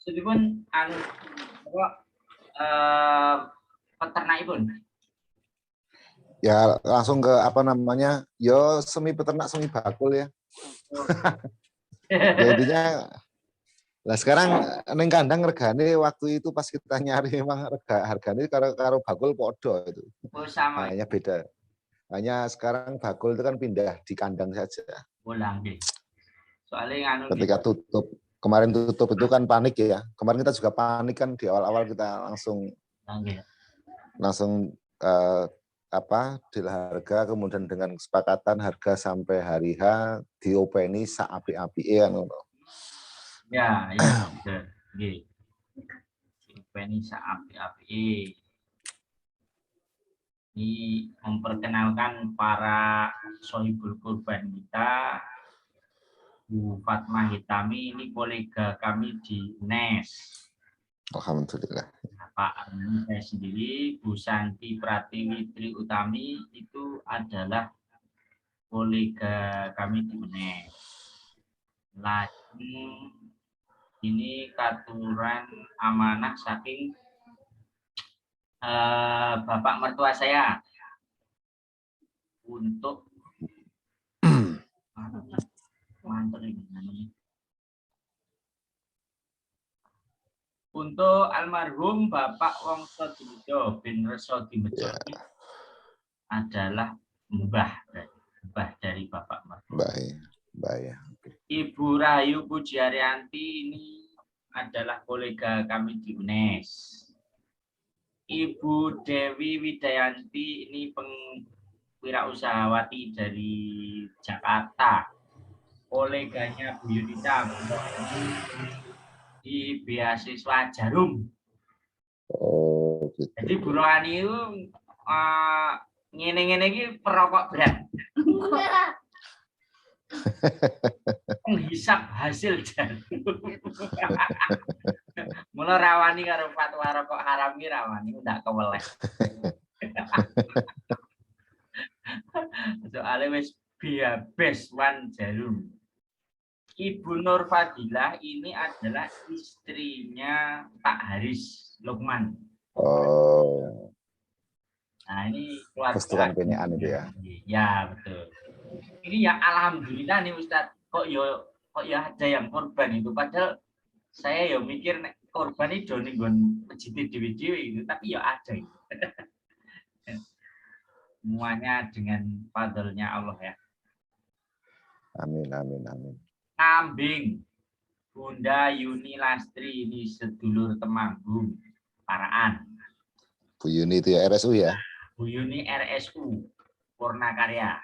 maksudipun anu apa peternakipun. Ya langsung ke apa namanya? Yo semi peternak semi bakul ya. Ya intinya lah sekarang neng kandang regane waktu itu pas kita nyari emang harganya karo bakul podo itu. Oh, sama. Hanya beda. Hanya sekarang bakul itu kan pindah di kandang saja. Ulang deh. Soalnya anu Ketika tutup kemarin tutup itu kan panik ya. Kemarin kita juga panik kan di awal-awal kita langsung deal harga kemudian dengan kesepakatan harga sampai hari H diopeni saapi-api kan. Ya, betul. Nggih. Diopeni saapi-api. Ini memperkenalkan para sohibul kurban kita. Bu Fatmah Hitami ini kolega kami di UNES. Alhamdulillah. Pak saya sendiri, Bu Santi Pratiwi Tri Utami itu adalah kolega kami di UNES. Lagi ini katuran amanah saking bapak mertua saya untuk untuk almarhum Bapak Wongso Dimejo bin Reso Dimejo adalah mbah dari Bapak mertua. Baik. Ibu Rahayu Pujiaryanti ini adalah kolega kami di UNES. Ibu Dewi Widayanti ini wirausahawan dari Jakarta. Koleganya Bu Yunita di beasiswa Jarum. Oh, gitu. Jadi Bu Rohani itu ngene-ngene iki perokok berat. Menghisap hasil jarum. Mula rawani karo fatwa rokok haram ki rawani ndak keweleh. Soale wis biabes wan jarum. Ibu Nur Fadilah ini adalah istrinya Pak Haris Lukman. Oh. Nah, ini keluarga. Kesetujuan penyean itu ya. Ya, betul. Ini ya alhamdulillah nih Ustadz, kok ya ada yang korban itu. Padahal saya ya mikir korban itu ning masjid dewi-dewi itu, tapi ya ada itu. Semuanya dengan fadlnya Allah ya. Amin. Kambing Bunda Yuni Lastri ini sedulur Temanggung Paraan. Bu Yuni itu ya RSU ya? Bu Yuni RSU Purnakarya.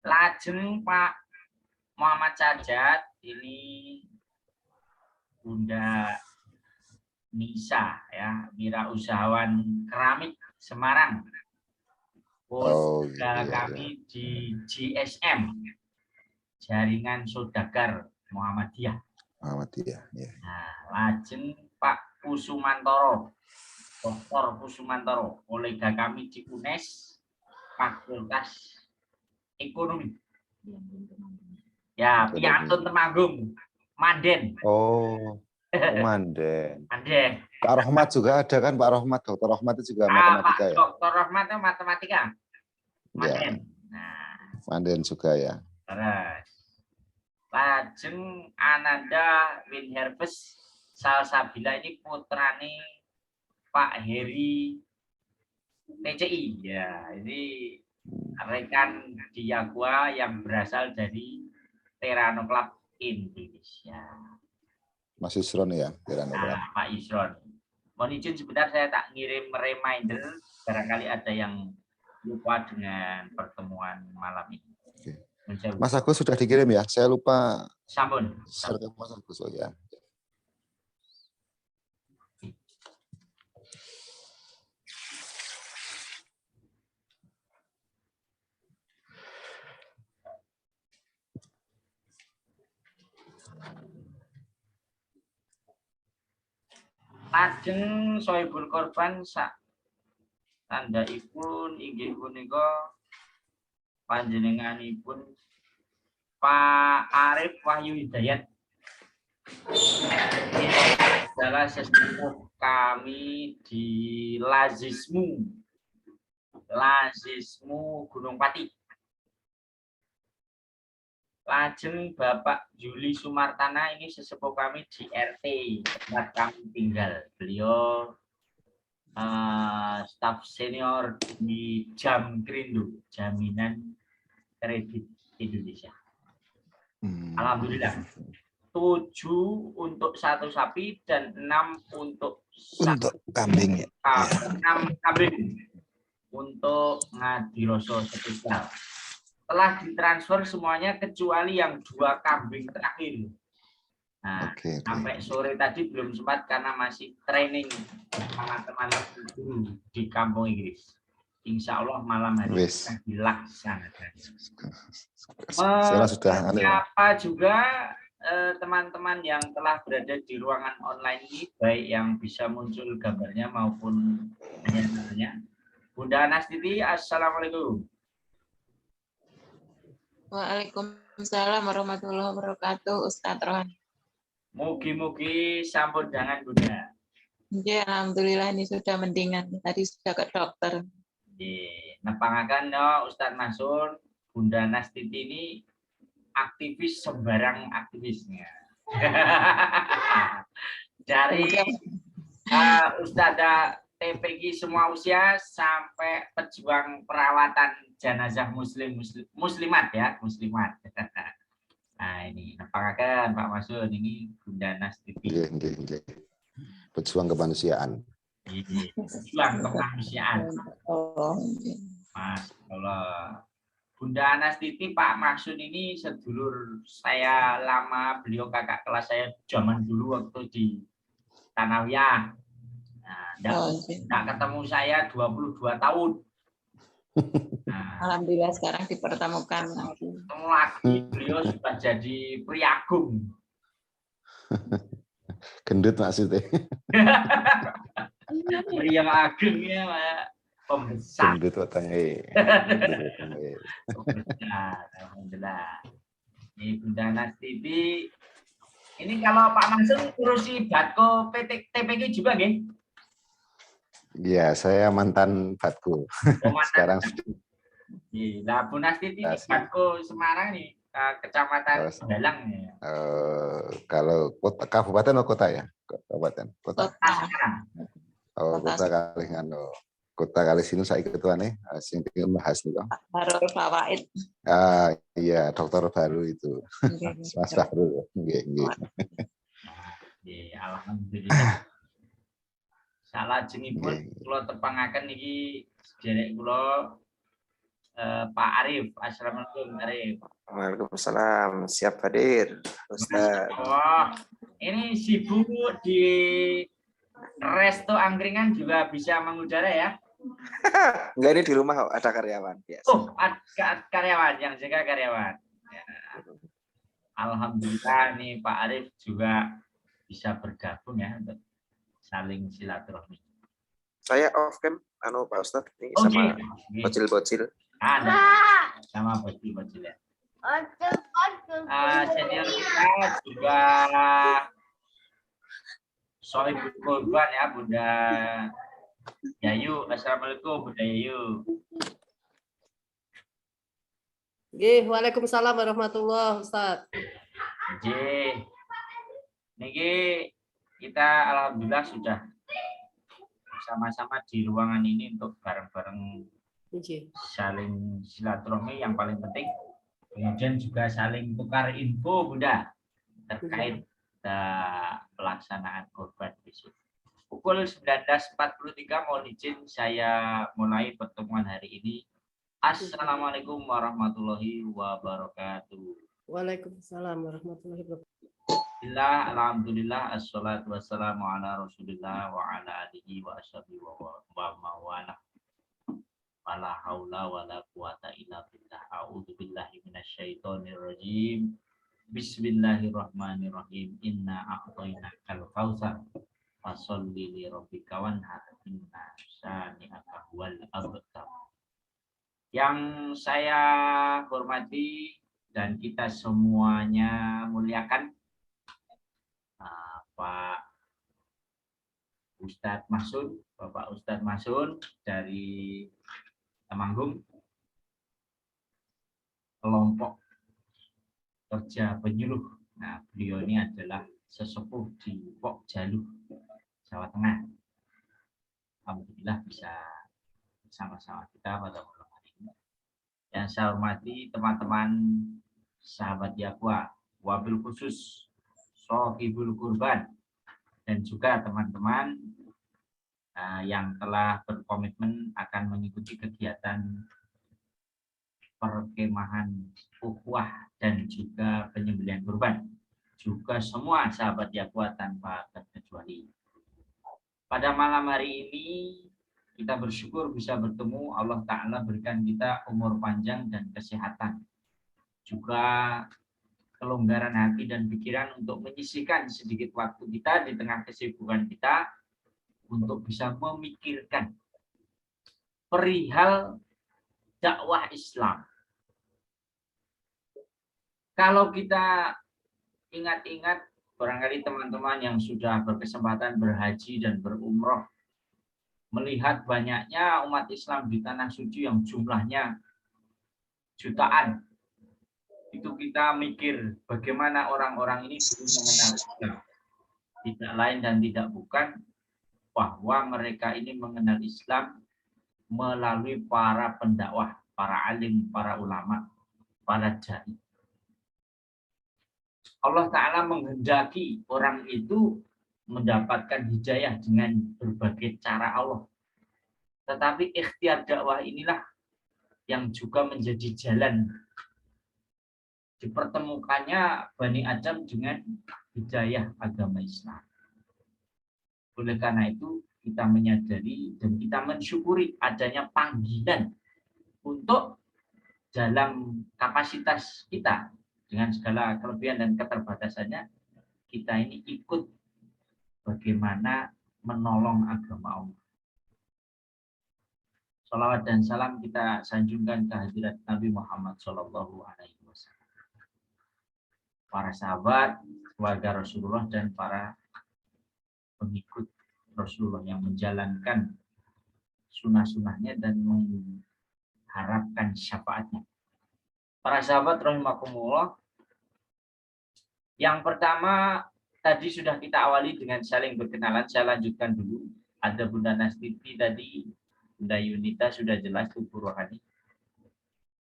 Lajeng Pak Muhammad Sajat ini Bunda Nisa ya, wirausahawan keramik Semarang. Kami di GSM Jaringan Saudagar Muhammadiyah. Ya. Nah, lajeng Pak Kusumantoro, Dr. Kusumantoro, kolega kami di UNES Fakultas Ekonomi. Ya, Piantun Temanggung, Manden. Oh, Manden. Manden. Pak Rohmat juga ada kan, Pak Rohmat, Dr. Rohmat itu juga matematika ya. Dr. Rohmat itu matematika. Manden. Ya. Nah, Manden juga ya. Terus lajeng Ananda Winherves Salsabila ini putrane Pak Heri TCI ya, ini rekan di Yagua yang berasal dari Terano Club Indonesia. Mas Isron ya, Terano Club. Pak Isron. Mohon izin sebentar saya tak ngirim reminder, barangkali ada yang lupa dengan pertemuan malam ini. Oke. Mas Agus sudah dikirim ya, saya lupa. Sampun. Mas Agus, oh ya. Lajeng sohibul korban sak tandhaipun inggih punika panjenenganipun Pak Arif Wahyu Hidayat Ini adalah sesepuh kami di Lazismu Gunung Pati. Lajeng Bapak Juli Sumartana ini sesepuh kami di RT tempat kami tinggal. Beliau staf senior di Jamkrindo, Jaminan Kredit Indonesia. Alhamdulillah. 7 untuk 1 sapi dan 6 untuk kambing ya. 6 kambing untuk ngadiroso spesial. Telah ditransfer semuanya kecuali yang 2 kambing terakhir. Nah, sampai sore tadi belum sempat karena masih training sama teman-teman guru di kampung Inggris. Insya Allah malam hari akan dilaksanakan. Menyapa juga teman-teman yang telah berada di ruangan online ini, baik yang bisa muncul gambarnya maupun namanya. Bunda Anastiti, assalamualaikum. Waalaikumsalam warahmatullahi wabarakatuh, Ustadz Rohani. Mugi-mugi sampun jangan Bunda. Ya, alhamdulillah ini sudah mendingan. Tadi sudah ke dokter. Nepangaken no Ustadz Mansur, Bunda Nastiti ini aktivis sembarang aktivisnya. Dari Ustadzah TPG semua usia sampai pejuang perawatan jenazah muslimat ya, muslimat. Nah, ini nepangaken Pak Mansur ini Bunda Nastiti. Pejuang kemanusiaan. Pejuang kemanusiaan. Mas, kalau Bunda Anastiti, Pak Maksud ini sedulur saya lama, beliau kakak kelas saya zaman dulu waktu di Tanawiyah. Nah, enggak ketemu saya 22 tahun. Nah, alhamdulillah sekarang dipertemukan lagi. Ketemu lagi, beliau sudah jadi priagung. Gendut maksudnya. Priang agung ya, Pak. Pembesar. Gendut watangnya. Alhamdulillah. Ini Bunda Nastiti. Ini kalau Pak Mansur ngurusi Batko TPG juga, nggih? Iya, saya mantan Batko. Sekarang Nah, Bu Nastiti ini Batko Semarang nih, Kecamatan Dalang ya. Kalau kota, kabupaten atau kota ya? Kabupaten. Kota. Kota kali ngano. Kota kali sini saya ketuane sing bahas nih Bang. Harul Fawaid. Iya, dokter baru itu. Mas Baru. Nggih. Alhamdulillah. Salah jenipun kula tepangaken niki sederek kula Pak Arif. Assalamualaikum Arif. Waalaikumsalam. Siap hadir, Ustaz. Oh, ini sibuk di Resto Angkringan juga bisa mengudara ya? Enggak, ini di rumah ada karyawan biasa. Oh, ada karyawan yang jaga karyawan. Ya. Alhamdulillah nih Pak Arif juga bisa bergabung ya untuk saling silaturahmi. Saya off cam, Pak Ustaz ini sama bocil-bocil. Ada sama bocil-bocil ya. Senior kita juga Sohibul Korban ya, Bunda Yayu. Assalamualaikum Bunda Yayu. Waalaikumsalam warahmatullahi Ustaz. Niki kita alhamdulillah sudah bersama-sama di ruangan ini untuk bareng-bareng saling silaturahmi yang paling penting. Kemudian juga saling tukar info Bunda terkait pelaksanaan korban besok. Pukul 19.43 mohon izin saya mulai pertemuan hari ini. Assalamualaikum warahmatullahi wabarakatuh. Waalaikumsalam warahmatullahi wabarakatuh. Alhamdulillah, assalatu wassalamu ala rasulillah wa ala alihi wa ashabihi wa mawala. Wala haula wala quwata illa billah. A'udzu billahi minasyaitonir rajim. Bismillahirrahmanirrahim. Inna a'tainakal kautsar. Fasholli li rabbika wanhar. Inna syani'aka huwal abtar. Yang saya hormati dan kita semuanya muliakan, Ustadz Masun, Bapak Ustadz Masun dari Temanggung, kelompok kerja penyuluh. Nah, beliau ini adalah sesepuh di Pok Jaluh, Jawa Tengah. Alhamdulillah bisa bersama-sama kita pada malam hari ini. Yang saya hormati teman-teman sahabat Yakwa, wabil khusus Sohibul Kurban, dan juga teman-teman yang telah berkomitmen akan mengikuti kegiatan perkemahan ukhuwah dan juga penyembelihan kurban, juga semua sahabat Yakwa tanpa terkecuali. Pada malam hari ini kita bersyukur bisa bertemu. Allah Ta'ala berikan kita umur panjang dan kesehatan, juga kelonggaran hati dan pikiran untuk menyisihkan sedikit waktu kita di tengah kesibukan kita untuk bisa memikirkan perihal dakwah Islam. Kalau kita ingat-ingat, barangkali teman-teman yang sudah berkesempatan berhaji dan berumroh, melihat banyaknya umat Islam di Tanah Suci yang jumlahnya jutaan, itu kita mikir bagaimana orang-orang ini belum mengenal Islam. Tidak lain dan tidak bukan bahwa mereka ini mengenal Islam melalui para pendakwah, para alim, para ulama, para dai. Allah Ta'ala menghendaki orang itu mendapatkan hidayah dengan berbagai cara Allah. Tetapi ikhtiar dakwah inilah yang juga menjadi jalan dipertemukannya Bani Adam dengan hidayah agama Islam. Oleh karena itu kita menyadari dan kita mensyukuri adanya panggilan untuk dalam kapasitas kita dengan segala kelebihan dan keterbatasannya, kita ini ikut bagaimana menolong agama Allah. Salawat dan salam kita sanjungkan kehadirat Nabi Muhammad SAW, para sahabat, keluarga Rasulullah, dan para pengikut Rasulullah yang menjalankan sunnah-sunnahnya dan mengharapkan syafaatnya. Para sahabat rahimakumullah, yang pertama tadi sudah kita awali dengan saling berkenalan. Saya lanjutkan dulu. Ada Bunda Nastiti tadi, Bunda Yunita sudah jelas tubuh rohani.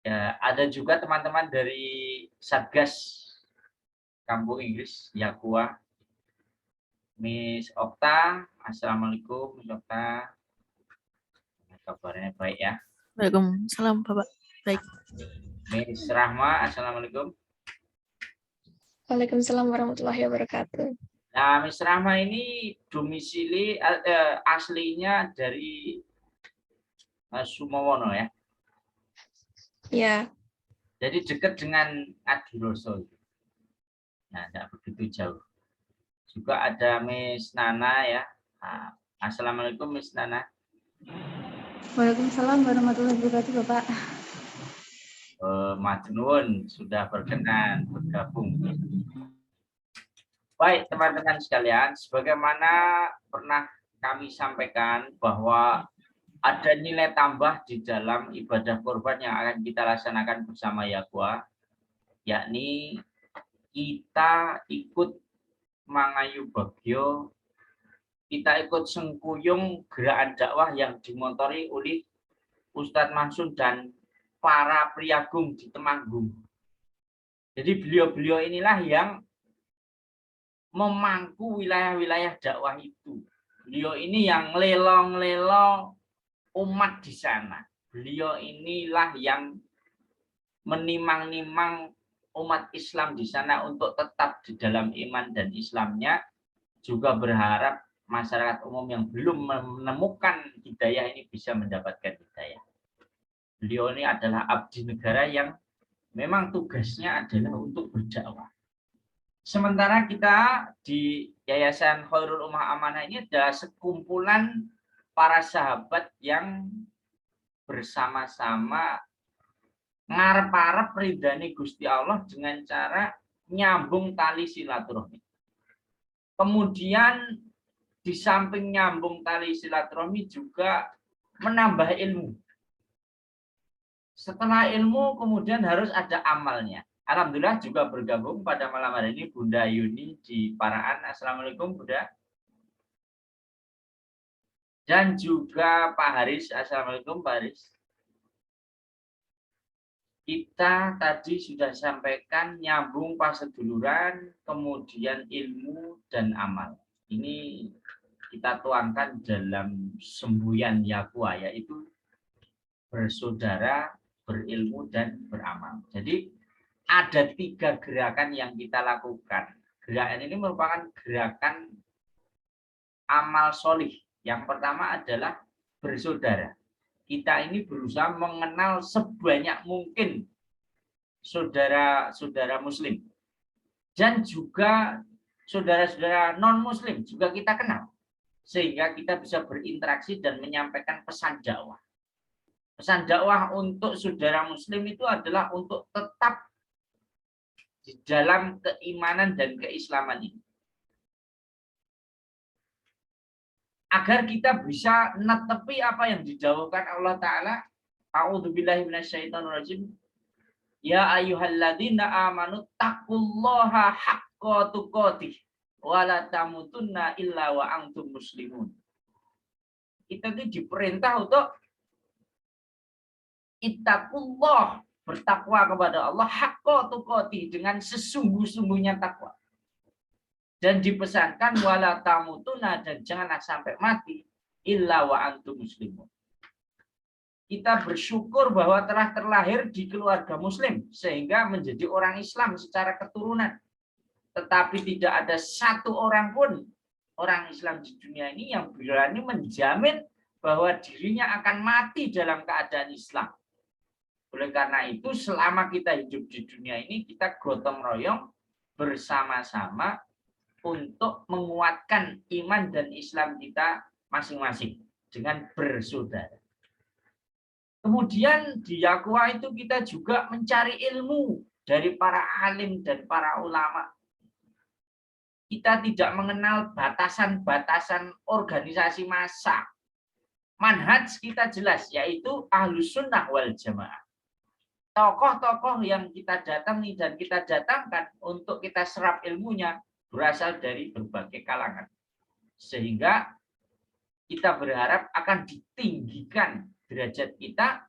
Ya, ada juga teman-teman dari Satgas Kampung Inggris Yakwa, Miss Okta. Assalamualaikum Miss Okta. Kabarnya baik ya? Waalaikumsalam Bapak. Baik. Miss Rahma, assalamualaikum. Waalaikumsalam warahmatullahi wabarakatuh. Nah, Miss Rahma ini domisili aslinya dari Sumowono ya? Ya. Jadi dekat dengan Adiroso. Nah, tidak begitu jauh. Juga ada Miss Nana ya. Nah, assalamualaikum Miss Nana. Waalaikumsalam warahmatullahi wabarakatuh Bapak. Matur sudah berkenan bergabung. Baik teman-teman sekalian, sebagaimana pernah kami sampaikan bahwa ada nilai tambah di dalam ibadah kurban yang akan kita laksanakan bersama Yakwa, yakni kita ikut mangayu bagyo, kita ikut sengkuyung gerakan dakwah yang dimotori oleh Ustadz Mansur dan para priagung di Temanggung. Jadi beliau-beliau inilah yang memangku wilayah-wilayah dakwah itu. Beliau ini yang lelong-lelong umat di sana. Beliau inilah yang menimang-nimang umat Islam di sana untuk tetap di dalam iman dan Islamnya, juga berharap masyarakat umum yang belum menemukan hidayah ini bisa mendapatkan hidayah. Beliau ini adalah abdi negara yang memang tugasnya adalah untuk berdakwah. Sementara kita di Yayasan Khairul Ummah Amanah ini adalah sekumpulan para sahabat yang bersama-sama ngarep-arep ridhani Gusti Allah dengan cara nyambung tali silaturahmi. Kemudian di samping nyambung tali silaturahmi juga menambah ilmu. Setelah ilmu kemudian harus ada amalnya. Alhamdulillah juga bergabung pada malam hari ini Bunda Yuni di Paraan. Assalamualaikum Bunda. Dan juga Pak Haris. Assalamualaikum Pak Haris. Kita tadi sudah sampaikan nyambung paseduluran, kemudian ilmu dan amal. Ini kita tuangkan dalam semboyan Yakwa, yaitu bersaudara, berilmu, dan beramal. Jadi ada 3 gerakan yang kita lakukan. Gerakan ini merupakan gerakan amal solih. Yang pertama adalah bersaudara. Kita ini berusaha mengenal sebanyak mungkin saudara-saudara muslim. Dan juga saudara-saudara non-muslim juga kita kenal. Sehingga kita bisa berinteraksi dan menyampaikan pesan dakwah. Pesan dakwah untuk saudara muslim itu adalah untuk tetap di dalam keimanan dan keislaman ini. Agar kita bisa netepi apa yang didawuhkan Allah Ta'ala. A'udzubillahi minasyaitonirrajim. Ya ayyuhalladzina amanu taqullaha haqqa tuqatih wa la tamutunna illa wa antum muslimun. Kita itu diperintah untuk ittaqullah, bertakwa kepada Allah, haqqa tuqatih, dengan sesungguh-sungguhnya takwa. Dan dipesankan wala tamutuna, dan janganlah sampai mati illa wa antum muslimun. Kita bersyukur bahwa telah terlahir di keluarga muslim sehingga menjadi orang Islam secara keturunan. Tetapi tidak ada satu orang pun orang Islam di dunia ini yang berani menjamin bahwa dirinya akan mati dalam keadaan Islam. Oleh karena itu selama kita hidup di dunia ini kita gotong royong bersama-sama untuk menguatkan iman dan Islam kita masing-masing dengan bersaudara. Kemudian di Yakwa itu kita juga mencari ilmu dari para alim dan para ulama. Kita tidak mengenal batasan-batasan organisasi massa. Manhaj kita jelas, yaitu Ahlus Sunnah wal Jamaah. Tokoh-tokoh yang kita datangi dan kita datangkan untuk kita serap ilmunya berasal dari berbagai kalangan. Sehingga kita berharap akan ditinggikan derajat kita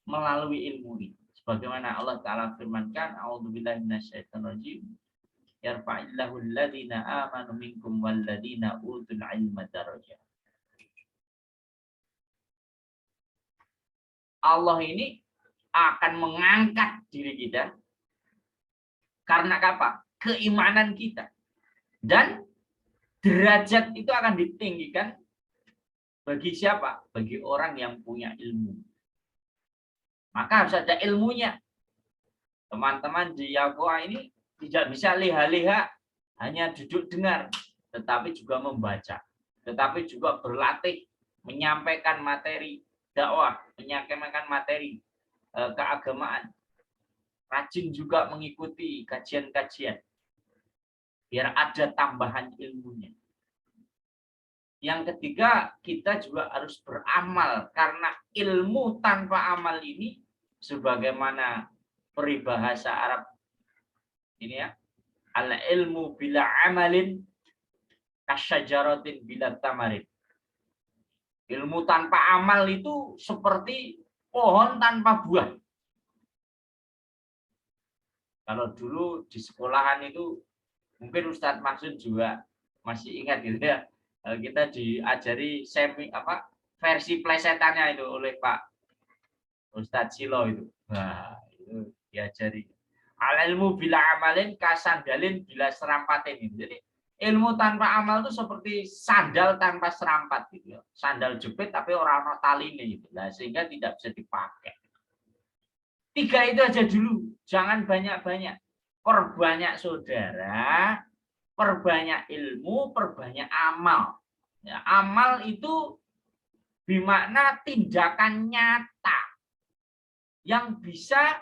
melalui ilmu ini. Sebagaimana Allah Ta'ala firmankan, A'udzubillahi minasyaitonirrajim. Yarfa'illahu alladhina amanu minkum walladhina utul ilma darajat. Allah ini akan mengangkat diri kita karena apa? Keimanan kita. Dan derajat itu akan ditinggikan bagi siapa? Bagi orang yang punya ilmu. Maka harus ada ilmunya. Teman-teman di Yakwa ini tidak bisa leha-leha hanya duduk dengar, tetapi juga membaca, tetapi juga berlatih menyampaikan materi dakwah, menyampaikan materi keagamaan. Rajin juga mengikuti kajian-kajian biar ada tambahan ilmunya. Yang ketiga, kita juga harus beramal, karena ilmu tanpa amal ini sebagaimana peribahasa Arab ini ya, al ilmu bila amalin kasyajaratin bila tamarin. Ilmu tanpa amal itu seperti pohon tanpa buah. Kalau dulu di sekolahan itu mungkin Ustadz Maksud juga masih ingat gitu ya. Kita diajari versi plesetannya itu oleh Pak Ustadz Silo itu. Nah, itu diajari. Al ilmu bila amalin kasandalin bila serampatin. Jadi ilmu tanpa amal itu seperti sandal tanpa serampat gitu ya. Sandal jepit tapi orang taline gitu. Nah, sehingga tidak bisa dipakai. 3 itu aja dulu, jangan banyak-banyak. Perbanyak saudara, perbanyak ilmu, perbanyak amal. Ya, amal itu bermakna tindakan nyata yang bisa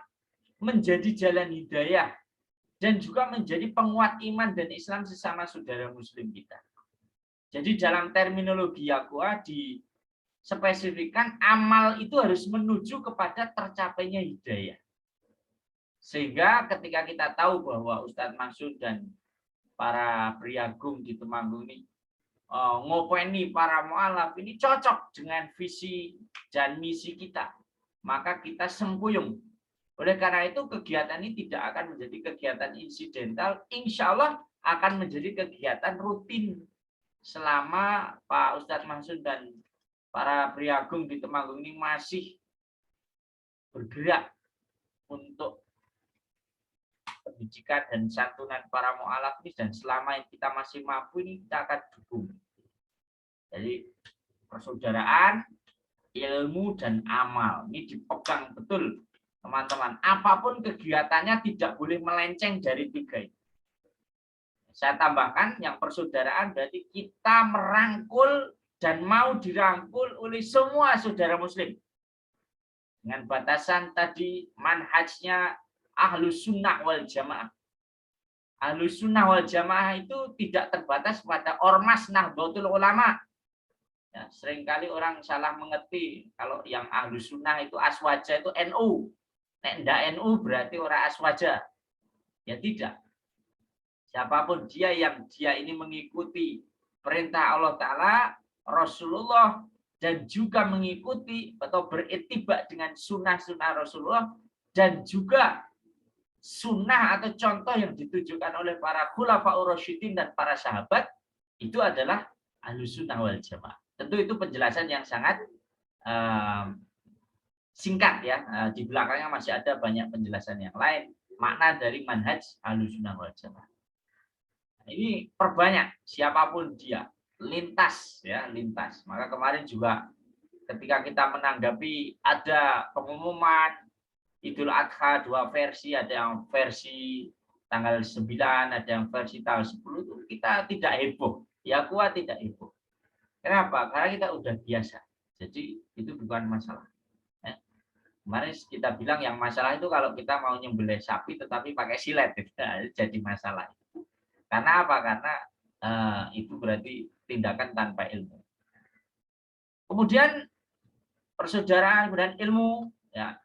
menjadi jalan hidayah dan juga menjadi penguat iman dan Islam sesama saudara muslim kita. Jadi dalam terminologi Yaqwa dispesifikkan amal itu harus menuju kepada tercapainya hidayah. Sehingga ketika kita tahu bahwa Ustadz Mansur dan para priagung di Temanggung ini ngopeni para mu'alaf ini cocok dengan visi dan misi kita, maka kita sempuyung. Oleh karena itu kegiatan ini tidak akan menjadi kegiatan insidental, insya Allah akan menjadi kegiatan rutin selama Pak Ustadz Mansur dan para priagung di Temanggung ini masih bergerak untuk pendidikan dan santunan para mu'alaf ini, dan selama kita masih mampu ini kita akan dukung. Jadi persaudaraan, ilmu dan amal ini dipegang betul teman-teman. Apapun kegiatannya tidak boleh melenceng dari tiga ini. Saya tambahkan yang persaudaraan berarti kita merangkul dan mau dirangkul oleh semua saudara muslim. Dengan batasan tadi manhajnya Ahlus Sunnah wal Jamaah. Ahlus Sunnah wal Jamaah itu tidak terbatas pada Ormas Nahdlatul Ulama. Ya, seringkali orang salah mengerti kalau yang Ahlus Sunnah itu aswaja itu NU. Nek ndak NU berarti orang aswaja. Ya tidak. Siapapun dia yang dia ini mengikuti perintah Allah Ta'ala, Rasulullah, dan juga mengikuti atau beritibak dengan sunnah-sunnah Rasulullah, dan juga sunnah atau contoh yang ditujukan oleh para khulafaur rasyidin dan para sahabat, itu adalah Ahlus Sunnah wal Jamaah. Tentu itu penjelasan yang sangat singkat ya. Di belakangnya masih ada banyak penjelasan yang lain, makna dari manhaj Ahlus Sunnah wal Jamaah. Ini perbanyak siapapun dia, lintas ya, lintas. Maka kemarin juga ketika kita menanggapi ada pengumuman Idul Adha 2 versi, ada yang versi tanggal 9, ada yang versi tanggal 10, itu kita tidak heboh. Yaqwa tidak heboh. Kenapa? Karena kita udah biasa. Jadi itu bukan masalah. Kemarin kita bilang yang masalah itu kalau kita mau nyembelih sapi tetapi pakai silet, jadi masalah. Karena apa? Karena itu berarti tindakan tanpa ilmu. Kemudian persaudaraan dan ilmu, ya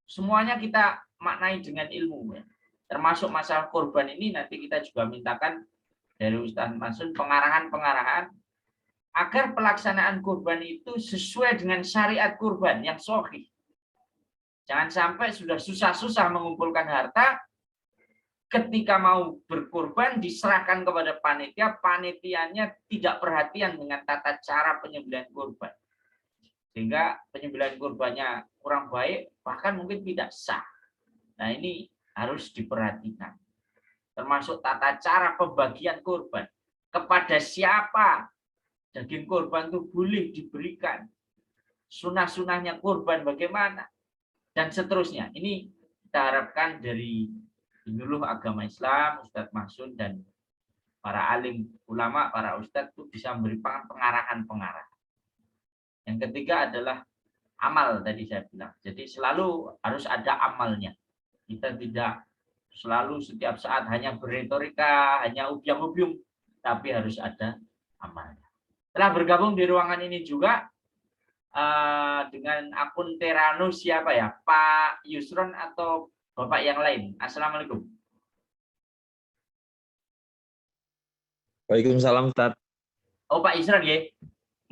semuanya kita maknai dengan ilmu. Ya. Termasuk masalah kurban ini nanti kita juga mintakan dari Ustadz Mansur pengarahan-pengarahan agar pelaksanaan kurban itu sesuai dengan syariat kurban yang sahih. Jangan sampai sudah susah-susah mengumpulkan harta, ketika mau berkurban diserahkan kepada panitia, panitianya tidak perhatian dengan tata cara penyembelihan kurban. Sehingga penyembelihan kurbannya kurang baik, bahkan mungkin tidak sah. Nah ini harus diperhatikan. Termasuk tata cara pembagian kurban. Kepada siapa daging kurban itu boleh diberikan. Sunah-sunahnya kurban bagaimana. Dan seterusnya. Ini kita harapkan dari Penyuluh Agama Islam, Ustadz Mansur dan para alim ulama, para ustadz itu bisa memberikan pengarahan-pengarahan. Yang ketiga adalah amal tadi saya bilang. Jadi selalu harus ada amalnya. Kita tidak selalu setiap saat hanya berretorika, hanya ubyang-ubyung, tapi harus ada amalnya. Setelah bergabung di ruangan ini juga dengan akun Teranus siapa ya? Pak Yusron atau Bapak yang lain. Assalamualaikum. Waalaikumsalam, Ustaz. Oh, Pak Yusron ya?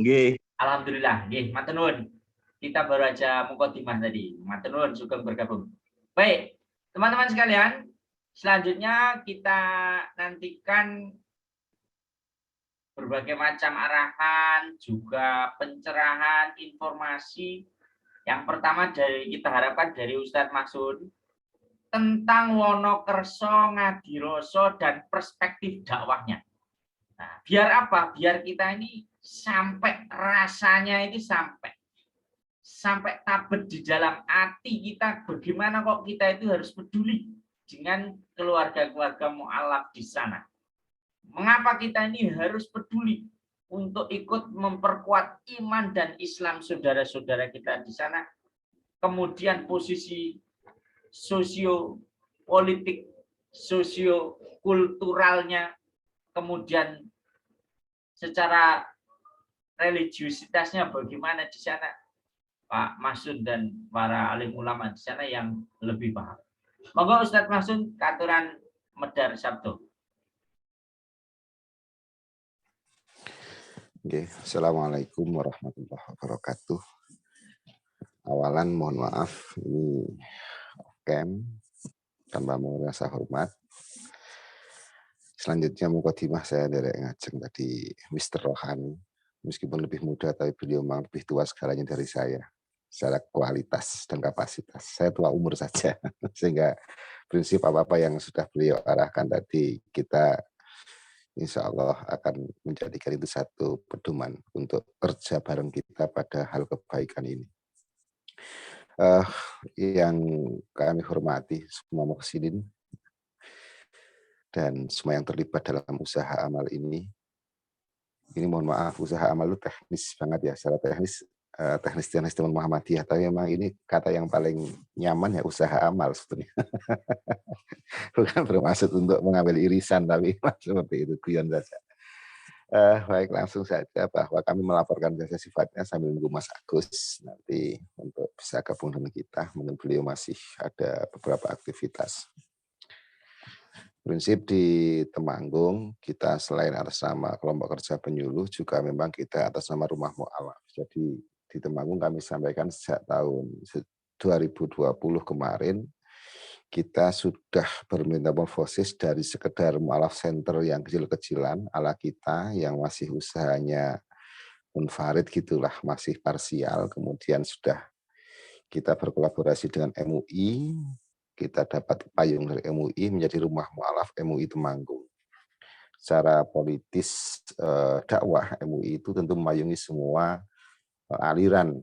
Nggih. Alhamdulillah, nggih, matur nuwun. Kita baru aja mukadimah tadi. Matur nuwun sugeng bergabung. Baik, teman-teman sekalian, selanjutnya kita nantikan berbagai macam arahan, juga pencerahan, informasi. Yang pertama kita harapkan dari Ustadz Mansur tentang Wonokerso, Ngadiroso, dan perspektif dakwahnya. Nah, biar apa? Biar kita ini sampai rasanya ini sampai tabet di dalam hati kita, bagaimana kok kita itu harus peduli dengan keluarga-keluarga mu'alaf di sana. Mengapa kita ini harus peduli untuk ikut memperkuat iman dan Islam saudara-saudara kita di sana. Kemudian posisi sosio-politik, sosio-kulturalnya, kemudian secara religiusitasnya bagaimana di sana, Pak Masud dan para alim ulama di sana yang lebih paham. Monggo Ustadz Masud katuran medar sabdo. Oke, Assalamualaikum warahmatullahi wabarakatuh. Awalan mohon maaf, ini camp tanpa merasa hormat. Selanjutnya mukadimah saya dari ngajeng tadi Mr. Rohani. Meskipun lebih muda, tapi beliau memang lebih tua segalanya dari saya. Secara kualitas dan kapasitas. Saya tua umur saja. Sehingga prinsip apa-apa yang sudah beliau arahkan tadi, kita insya Allah akan menjadikan itu satu pedoman untuk kerja bareng kita pada hal kebaikan ini. Yang kami hormati semua muhsinin dan semua yang terlibat dalam usaha amal ini mohon maaf, usaha amal itu teknis banget ya, secara teknis teman Muhammadiyah, tapi memang ini kata yang paling nyaman ya, usaha amal sebetulnya. Bukan bermaksud untuk mengambil irisan, tapi seperti itu, guyon saja. Baik, langsung saja bahwa kami melaporkan jasa sifatnya sambil menunggu Mas Agus nanti untuk bisa gabung dengan kita. Mungkin beliau masih ada beberapa aktivitas. Prinsip di Temanggung, kita selain atas nama kelompok kerja penyuluh, juga memang kita atas nama Rumah Mu'alaf. Jadi di Temanggung kami sampaikan sejak tahun 2020 kemarin, kita sudah bermetamorfosis dari sekedar mu'alaf center yang kecil-kecilan ala kita yang masih usahanya munfarid gitulah, masih parsial. Kemudian sudah kita berkolaborasi dengan MUI, kita dapat payung dari MUI menjadi Rumah Mu'alaf MUI Temanggung. Secara politis dakwah MUI itu tentu memayungi semua aliran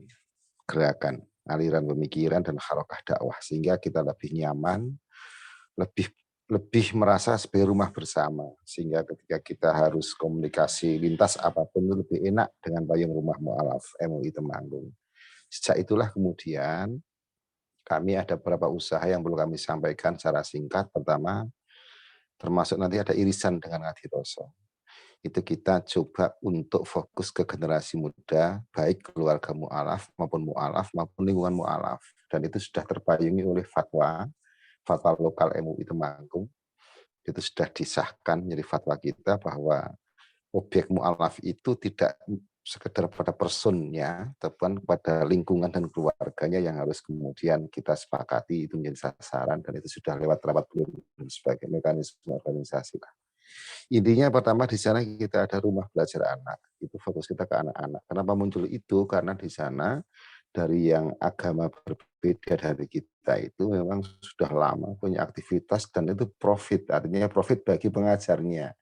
gerakan, aliran pemikiran dan harokah dakwah, sehingga kita lebih nyaman, lebih merasa sebagai rumah bersama, sehingga ketika kita harus komunikasi lintas apapun itu lebih enak dengan payung Rumah Mu'alaf MUI Temanggung. Sejak itulah kemudian kami ada beberapa usaha yang perlu kami sampaikan secara singkat. Pertama, termasuk nanti ada irisan dengan Ngadiroso. Itu kita coba untuk fokus ke generasi muda, baik keluarga mu'alaf maupun lingkungan mu'alaf. Dan itu sudah terpayungi oleh fatwa lokal MUI Temanggung. Itu sudah disahkan menjadi fatwa kita bahwa objek mu'alaf itu tidak sekedar pada personnya, tapi pada lingkungan dan keluarganya yang harus kemudian kita sepakati itu menjadi sasaran, dan itu sudah lewat rapat pleno sebagai mekanisme organisasi. Intinya pertama di sana kita ada rumah belajar anak, itu fokus kita ke anak-anak. Kenapa muncul itu? Karena di sana dari yang agama berbeda dari kita itu memang sudah lama punya aktivitas dan itu profit, artinya profit bagi pengajarnya.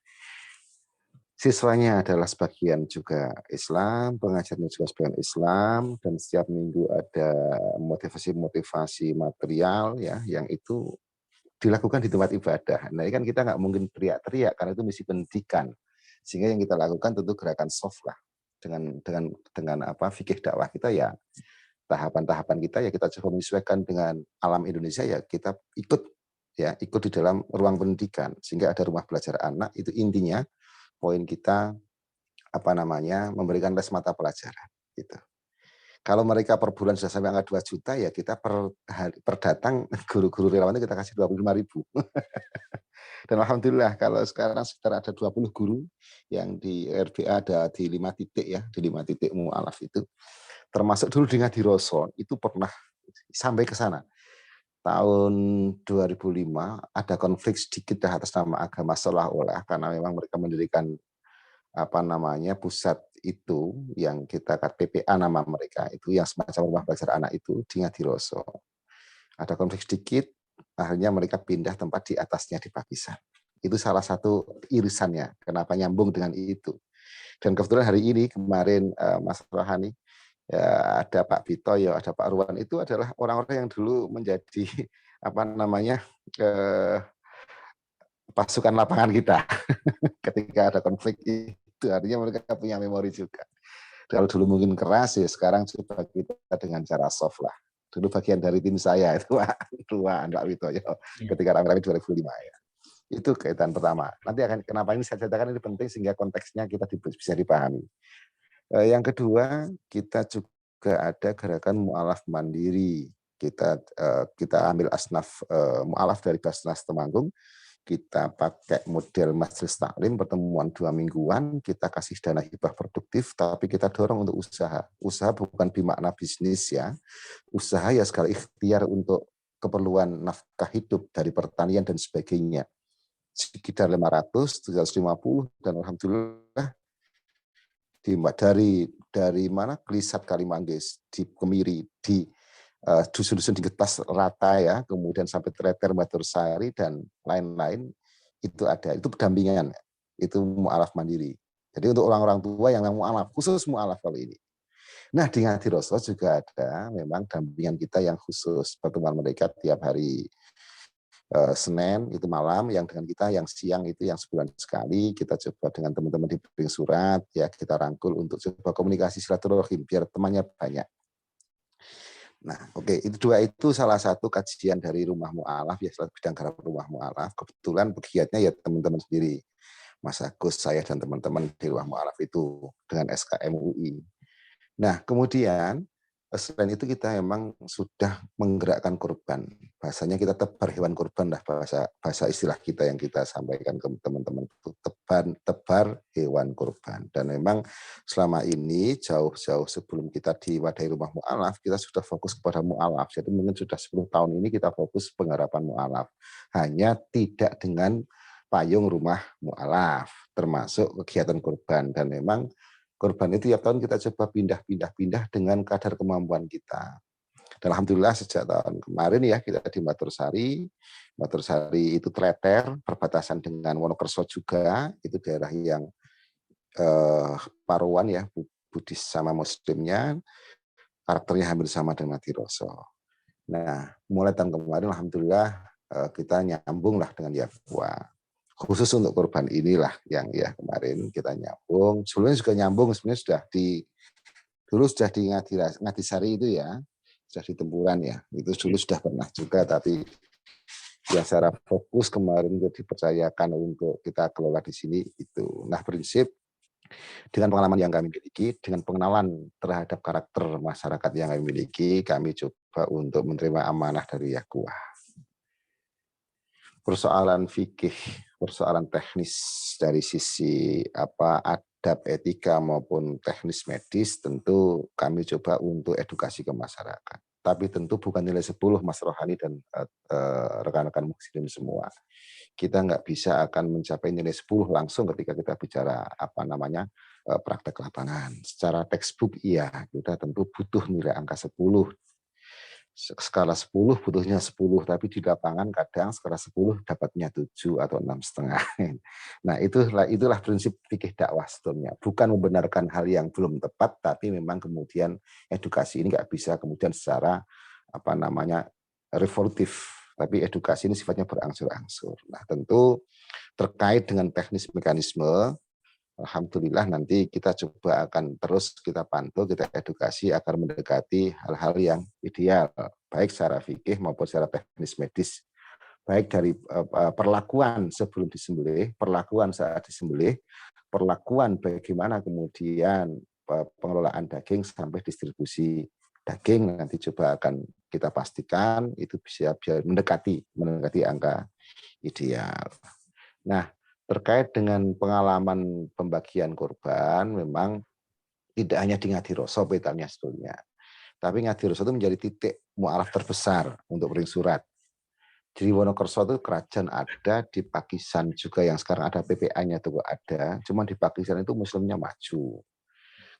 Siswanya adalah sebagian juga Islam, pengajarnya juga sebagian Islam, dan setiap minggu ada motivasi material ya, yang itu dilakukan di tempat ibadah. Nah, ini kan kita nggak mungkin teriak-teriak karena itu misi pendidikan. Sehingga yang kita lakukan tentu gerakan soft lah. Dengan apa fikih dakwah kita ya, tahapan-tahapan kita ya kita coba menyesuaikan dengan alam Indonesia ya, kita ikut di dalam ruang pendidikan, sehingga ada rumah belajar anak. Itu intinya poin kita memberikan les mata pelajaran gitu. Kalau mereka per bulan sudah sampai angka 2 juta ya kita per datang guru-guru relawan itu kita kasih 25.000. Dan alhamdulillah kalau sekarang sekitar ada 20 guru yang di RBA ada di 5 titik ya, di 5 titik mu'alaf itu. Termasuk dulu di Ngadiroso itu pernah sampai ke sana. Tahun 2005 ada konflik sedikit atas nama agama seolah-olah karena memang mereka mendirikan pusat itu yang kita PPA nama mereka itu yang semacam rumah belajar anak itu di Ngadiroso. Ada konflik sedikit, akhirnya mereka pindah tempat di atasnya di Pakisan. Itu salah satu irisannya, kenapa nyambung dengan itu. Dan kebetulan hari ini kemarin Mas Rohani, ya, ada Pak Bitoyo, ada Pak Ruan, itu adalah orang-orang yang dulu menjadi pasukan lapangan kita ketika ada konflik itu, artinya mereka punya memori juga. Kalau dulu mungkin keras ya, sekarang coba kita dengan cara soft lah. Dulu bagian dari tim saya itu Pak Ruan, Pak Bitoyo, ketika rame-rame 2005 ya. Itu kaitan pertama. Nanti akan kenapa ini saya ceritakan ini penting sehingga konteksnya kita bisa dipahami. Yang kedua, kita juga ada gerakan mu'alaf mandiri. Kita ambil asnaf mu'alaf dari Basnas Temanggung, kita pakai model majelis taklim, pertemuan 2 mingguan, kita kasih dana hibah produktif, tapi kita dorong untuk usaha. Usaha bukan bermakna bisnis ya, usaha ya segala ikhtiar untuk keperluan nafkah hidup dari pertanian dan sebagainya. Sekitar 500, 750, dan alhamdulillah dari mana Gelisat Kalimanggis, di Kemiri, di dusun-dusun di Getas rata ya, kemudian sampai Treter, Batursari dan lain-lain itu ada. Itu pendampingan, itu mu'alaf mandiri. Jadi untuk orang-orang tua yang mu'alaf, khusus mu'alaf kali ini. Nah di Ngadiroso juga ada memang dampingan kita yang khusus, pertemuan mereka tiap hari Senin itu malam, yang dengan kita yang siang itu yang sebulan sekali kita coba dengan teman-teman di Bing Surat ya, kita rangkul untuk coba komunikasi silaturahim biar temannya banyak. Nah, oke, itu dua itu salah satu kajian dari Rumah Mu'alaf ya, bidang garap Rumah Mu'alaf. Kebetulan pegiatnya ya teman-teman sendiri, Mas Agus, saya dan teman-teman di Rumah Mu'alaf itu dengan SKM UI. Nah, kemudian selain itu kita memang sudah menggerakkan korban. Bahasanya kita tebar hewan korban lah, bahasa istilah kita yang kita sampaikan ke teman-teman itu tebar hewan korban. Dan memang selama ini jauh-jauh sebelum kita diwadahi Rumah Mu'alaf, kita sudah fokus kepada mu'alaf. Jadi mungkin sudah 10 tahun ini kita fokus penggarapan mu'alaf. Hanya tidak dengan payung Rumah Mu'alaf, termasuk kegiatan korban. Dan memang korban itu tiap tahun kita coba pindah dengan kadar kemampuan kita. Dan alhamdulillah sejak tahun kemarin ya kita di Batursari itu Treter, perbatasan dengan Wonokerso juga, itu daerah yang paruan ya, Buddhis sama Muslimnya, karakternya hampir sama dengan Ngadiroso. Nah, mulai tahun kemarin alhamdulillah kita nyambung lah dengan Yakua. Khusus untuk korban inilah yang ya kemarin kita nyambung. Sebelumnya juga nyambung, sebenarnya dulu sudah di Ngadisari itu ya, sudah di Tempuran ya. Itu dulu sudah pernah juga, tapi ya secara fokus kemarin dipercayakan untuk kita kelola di sini itu. Nah, prinsip dengan pengalaman yang kami miliki, dengan pengenalan terhadap karakter masyarakat yang kami miliki, kami coba untuk menerima amanah dari Yakua. Persoalan fikih, persoalan teknis dari sisi adab, etika maupun teknis medis tentu kami coba untuk edukasi ke masyarakat. Tapi tentu bukan nilai 10 Mas Rohani dan rekan-rekan muslim semua. Kita nggak bisa akan mencapai nilai 10 langsung ketika kita bicara praktek lapangan. Secara textbook iya, kita tentu butuh nilai angka 10. Skala 10 butuhnya 10, tapi di lapangan kadang skala 10 dapatnya 7 atau 6,5. Nah, itulah prinsip fikih dakwah sebetulnya. Bukan membenarkan hal yang belum tepat, tapi memang kemudian edukasi ini nggak bisa kemudian secara revolutif. Tapi edukasi ini sifatnya berangsur-angsur. Nah, tentu terkait dengan teknis mekanisme, alhamdulillah nanti kita coba akan terus kita pantau, kita edukasi agar mendekati hal-hal yang ideal, baik secara fikih maupun secara teknis medis, baik dari perlakuan sebelum disembelih, perlakuan saat disembelih, perlakuan bagaimana kemudian pengelolaan daging sampai distribusi daging, nanti coba akan kita pastikan itu bisa mendekati angka ideal. Nah, terkait dengan pengalaman pembagian korban, memang tidak hanya di Ngadiroso petanya sebetulnya. Tapi Ngadiroso itu menjadi titik mu'alaf terbesar untuk Bering Surat. Di Wonokerso itu kerajaan ada, di Pakisan juga yang sekarang ada PPA-nya itu ada, cuma di Pakisan itu muslimnya maju.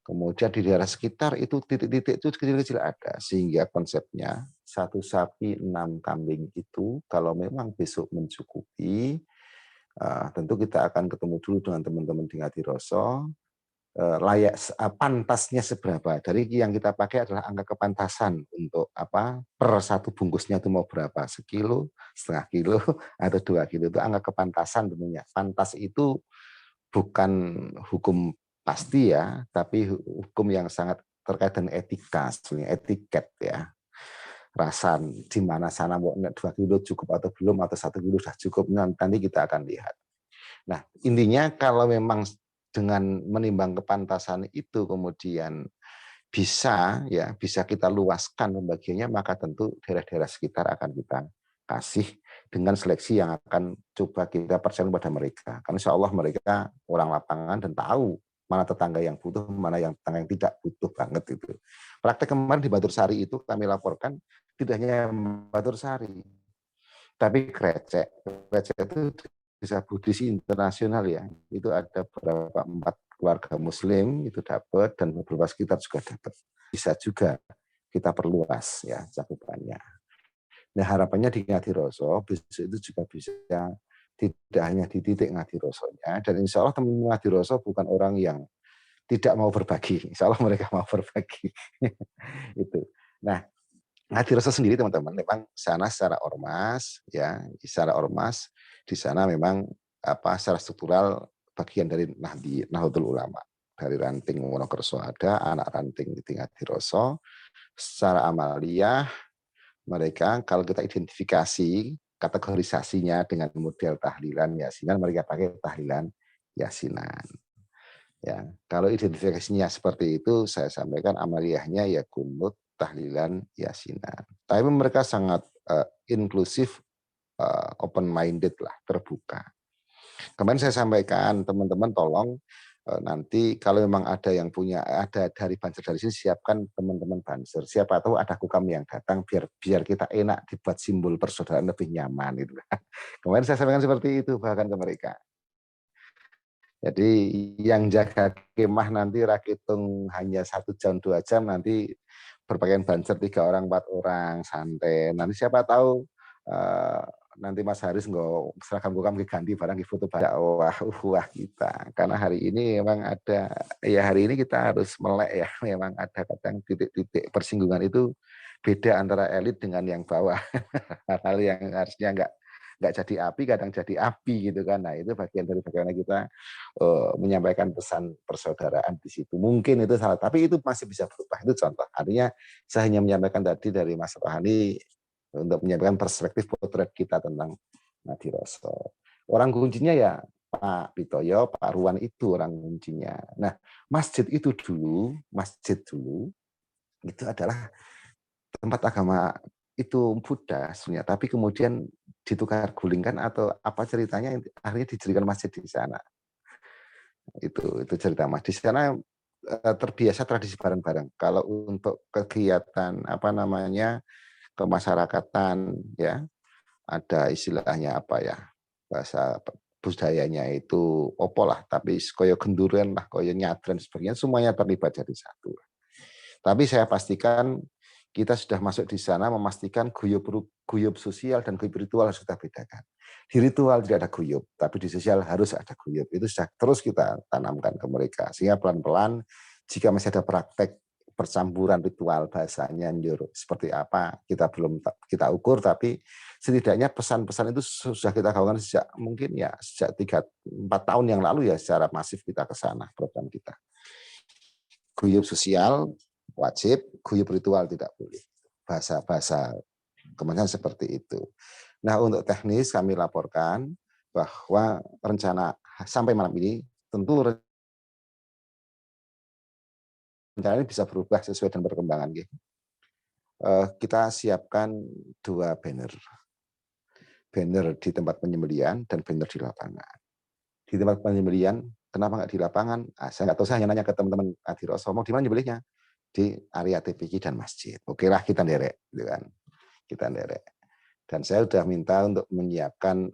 Kemudian di daerah sekitar itu titik-titik itu kecil-kecil ada, sehingga konsepnya 1 sapi 6 kambing itu kalau memang besok mencukupi, tentu kita akan ketemu dulu dengan teman-teman di Ngadiroso, pantasnya seberapa. Dari yang kita pakai adalah angka kepantasan untuk per satu bungkusnya itu mau berapa, 1 kilo, setengah kilo, atau 2 kilo, itu angka kepantasan tentunya. Pantas itu bukan hukum pasti ya, tapi hukum yang sangat terkait dengan etika, sebenarnya etiket ya. rasan di mana sana mau 2 kilo cukup atau belum, atau 1 kilo sudah cukup, nanti kita akan lihat. Nah, intinya kalau memang dengan menimbang kepantasan itu kemudian bisa kita luaskan pembagiannya, maka tentu daerah-daerah sekitar akan kita kasih dengan seleksi yang akan coba kita percayakan kepada mereka. Karena insya Allah mereka orang lapangan dan tahu mana tetangga yang butuh, mana yang tetangga yang tidak butuh banget itu. Praktek kemarin di Batur Sari itu kami laporkan tidak hanya Batur Sari, tapi Krecek itu bisa Buddhis internasional ya. Itu ada beberapa 4 keluarga Muslim itu dapat dan beberapa sekitar juga dapat. Bisa juga kita perluas ya cakupannya. Nah harapannya di Ngadiroso besok itu juga bisa tidak hanya di titik Ngadirosonya, dan insya Allah teman Ngadiroso bukan orang yang tidak mau berbagi. Insya Allah mereka mau berbagi. Itu. Nah Ngadiroso sendiri teman-teman memang sana secara ormas ya, secara ormas di sana memang secara struktural bagian dari Nahdlatul Ulama. Dari ranting Wonokerso ada, anak ranting di Ngadiroso. Secara amaliyah mereka kalau kita identifikasi kategorisasinya dengan model tahlilan yasinan, mereka pakai tahlilan yasinan. Ya, kalau identifikasinya seperti itu, saya sampaikan amaliyahnya ya kunut, tahlilan, yasinan. Tapi mereka sangat inklusif, open minded lah, terbuka. Kemarin saya sampaikan teman-teman tolong nanti kalau memang ada yang punya, ada dari Banser dari sini, siapkan teman-teman Banser. Siapa tahu ada kukam yang datang biar kita enak dibuat simbol persaudaraan lebih nyaman itu. Kemarin saya sampaikan seperti itu bahkan ke mereka. Jadi yang jaga kemah nanti rakitung hanya 1 jam 2 jam, nanti berpakaian Banser 3 orang 4 orang santai. Nanti siapa tahu nanti Mas Haris nggak seragam kukam ganti barang foto wah kita. Karena hari ini memang ada, ya hari ini kita harus melek ya, memang ada kadang titik-titik persinggungan itu beda antara elit dengan yang bawah. Hal yang harusnya nggak jadi api kadang jadi api gitu kan. Nah itu bagian dari bagaimana kita menyampaikan pesan persaudaraan di situ. Mungkin itu salah, tapi itu masih bisa berubah. Itu contoh. Artinya saya hanya menyampaikan tadi dari Mas Rohani untuk menyampaikan perspektif potret kita tentang Ngadiroso. Orang kuncinya ya Pak Pitoyo, Pak Ruwan itu orang kuncinya. Nah, masjid dulu itu adalah tempat agama itu Buddha sebenarnya, tapi kemudian ditukar gulingkan atau apa ceritanya akhirnya dijadikan masjid di sana. Itu cerita Mas. Di sana terbiasa tradisi bareng-bareng. Kalau untuk kegiatan kemasyarakatan ya, ada istilahnya bahasa budayanya itu opo lah, tapi koyo genduren lah, koyo nyadran sebagainya, semuanya terlibat jadi satu. Tapi saya pastikan kita sudah masuk di sana memastikan guyub sosial dan guyub ritual harus kita bedakan. Di ritual tidak ada guyub, tapi di sosial harus ada guyub. Itu sudah terus kita tanamkan ke mereka. Sehingga pelan-pelan jika masih ada praktek percampuran ritual bahasanya seperti apa kita belum kita ukur, tapi setidaknya pesan-pesan itu sudah kita gaungkan sejak 3-4 tahun yang lalu ya, secara masif kita ke sana program kita. Guyub sosial wajib, guyub ritual tidak boleh. Bahasa kemudian seperti itu. Nah untuk teknis kami laporkan bahwa rencana sampai malam ini tentu rencana ini bisa berubah sesuai dengan perkembangan. Kita siapkan 2 banner di tempat penyembelian dan banner di lapangan. Di tempat penyembelian, kenapa nggak di lapangan? Saya nggak tahu, saya hanya nanya ke teman-teman Ngadiroso, mau di mana nyembelihnya? Di area TPQ dan masjid. Oke lah kita nderek, gitu kan? Kita nderek. Dan saya sudah minta untuk menyiapkan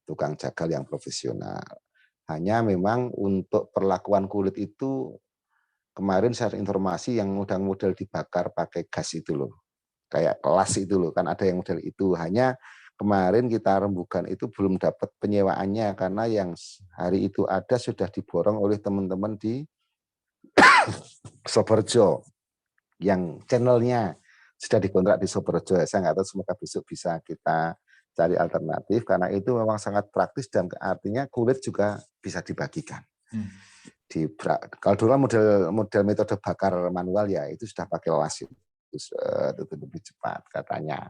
tukang jagal yang profesional. Hanya memang untuk perlakuan kulit itu kemarin saya informasi yang model dibakar pakai gas itu loh, kayak kelas itu loh, kan ada yang model itu. Hanya kemarin kita rembukan itu belum dapat penyewaannya karena yang hari itu ada sudah diborong oleh teman-teman di Soberjo yang channelnya sudah dikontrak di Soberjo. Saya nggak tahu, semoga besok bisa kita cari alternatif karena itu memang sangat praktis dan artinya kulit juga bisa dibagikan. Kalau dulu model metode bakar manual ya itu sudah pakai las. itu lebih cepat katanya.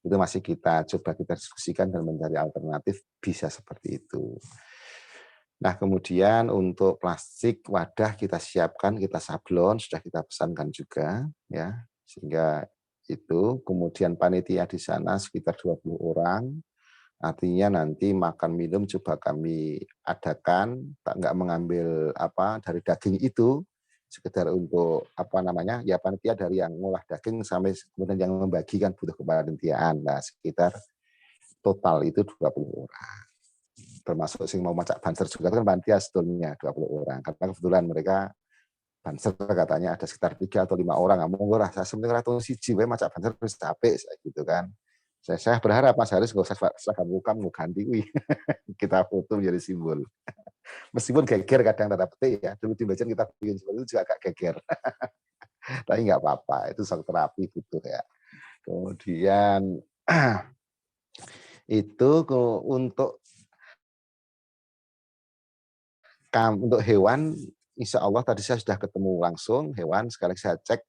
Itu masih kita coba kita diskusikan dan mencari alternatif bisa seperti itu. Nah, kemudian untuk plastik wadah kita siapkan, kita sablon, sudah kita pesankan juga ya. Sehingga itu kemudian panitia di sana sekitar 20 orang. Artinya nanti makan minum coba kami adakan, tak nggak mengambil apa dari daging itu, sekedar untuk apa namanya ya panitia dari yang ngolah daging sampai kemudian yang membagikan butuh kepanitiaan. Nah, sekitar total itu 20 orang. Termasuk sing mau macak banser juga kan panitia sebetulnya 20 orang. Karena kebetulan mereka banser katanya ada sekitar 3 atau 5 orang. Monggo lah saya sebenarnya tuh siji wae macak banser wis capek gitu kan. Saya berharap Mas Haris nggak usah seragam mukam mau ganti kita foto menjadi simbol. Meskipun geger kadang tanda petik ya, dulu di Bajan kita bikin seperti itu juga agak geger. Tapi nggak apa-apa, itu shock terapi butuh ya. Kemudian itu untuk hewan, insya Allah tadi saya sudah ketemu langsung hewan, sekali saya cek,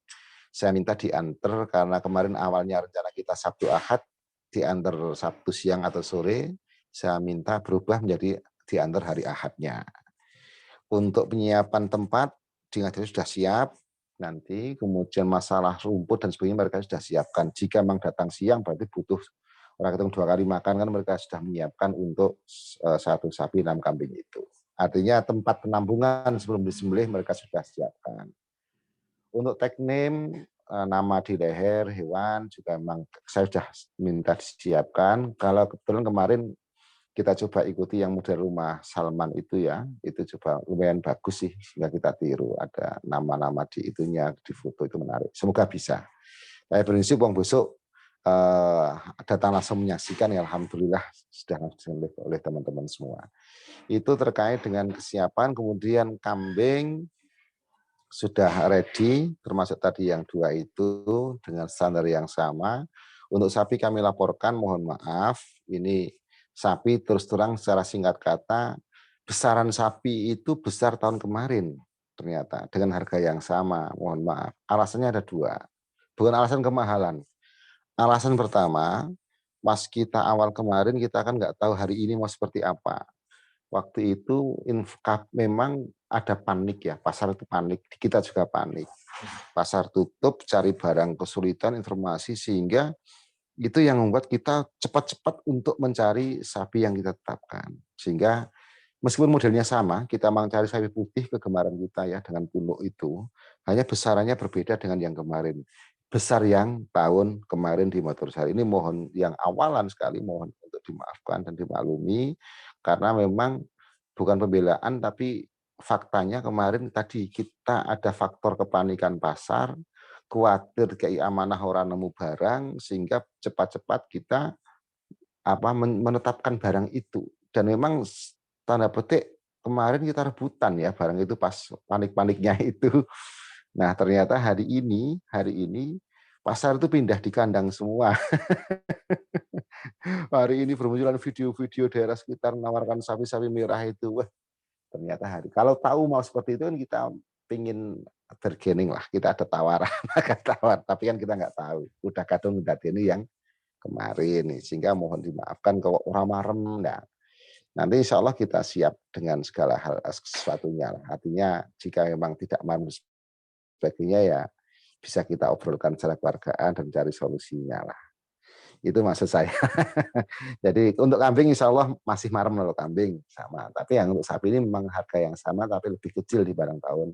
saya minta diantar karena kemarin awalnya rencana kita Sabtu Ahad, diantar Sabtu siang atau sore, saya minta berubah menjadi diantar hari Ahadnya. Untuk penyiapan tempat, dinas sudah siap, nanti kemudian masalah rumput dan sebagainya mereka sudah siapkan. Jika memang datang siang berarti butuh orang ketemu 2 kali makan kan mereka sudah menyiapkan untuk 1 sapi 6 kambing itu. Artinya tempat penampungan sebelum disembelih mereka sudah siapkan. Untuk tag name, nama di leher hewan juga memang saya sudah minta disiapkan. Kalau kebetulan kemarin kita coba ikuti yang model rumah Salman itu ya, itu coba lumayan bagus sih, sehingga kita tiru. Ada nama-nama di itunya, di foto itu menarik. Semoga bisa. Saya prinsip uang besok datang langsung menyaksikan, ya alhamdulillah sudah langsung oleh teman-teman semua. Itu terkait dengan kesiapan, kemudian kambing sudah ready, termasuk tadi yang 2 itu dengan standar yang sama. Untuk sapi kami laporkan, mohon maaf, ini sapi terus terang secara singkat kata, besaran sapi itu besar tahun kemarin ternyata dengan harga yang sama, mohon maaf. Alasannya ada 2, bukan alasan kemahalan. Alasan pertama, pas kita awal kemarin kita kan nggak tahu hari ini mau seperti apa. Waktu itu memang ada panik ya, pasar itu panik, kita juga panik. Pasar tutup, cari barang kesulitan, informasi, sehingga itu yang membuat kita cepat-cepat untuk mencari sapi yang kita tetapkan. Sehingga meskipun modelnya sama, kita mencari sapi putih kegemaran kita ya dengan punuk itu, hanya besarannya berbeda dengan yang kemarin. Besar yang tahun kemarin di Motorsari. Ini mohon yang awalan sekali mohon untuk dimaafkan dan dimaklumi karena memang bukan pembelaan tapi faktanya kemarin tadi kita ada faktor kepanikan pasar, khawatir kayak amanah orang nemu barang sehingga cepat-cepat kita menetapkan barang itu. Dan memang tanda petik kemarin kita rebutan ya barang itu pas panik-paniknya itu. Nah, ternyata hari ini pasar itu pindah di kandang semua. Hari ini bermunculan video-video daerah sekitar menawarkan sapi-sapi merah itu. Wah, ternyata kalau tahu mau seperti itu kan kita pingin bergening lah, kita ada tawaran, tapi kan kita nggak tahu. Udah kadang ini yang kemarin, sehingga mohon dimaafkan kalau orang marem. Nah, nanti insya Allah kita siap dengan segala hal sesuatunya. Artinya jika memang tidak marem sebagainya ya bisa kita obrolkan secara keluargaan dan cari solusinya lah. Itu maksud saya. Jadi untuk kambing insya Allah masih marem loh kambing sama. Tapi yang untuk sapi ini memang harga yang sama tapi lebih kecil di barang tahun.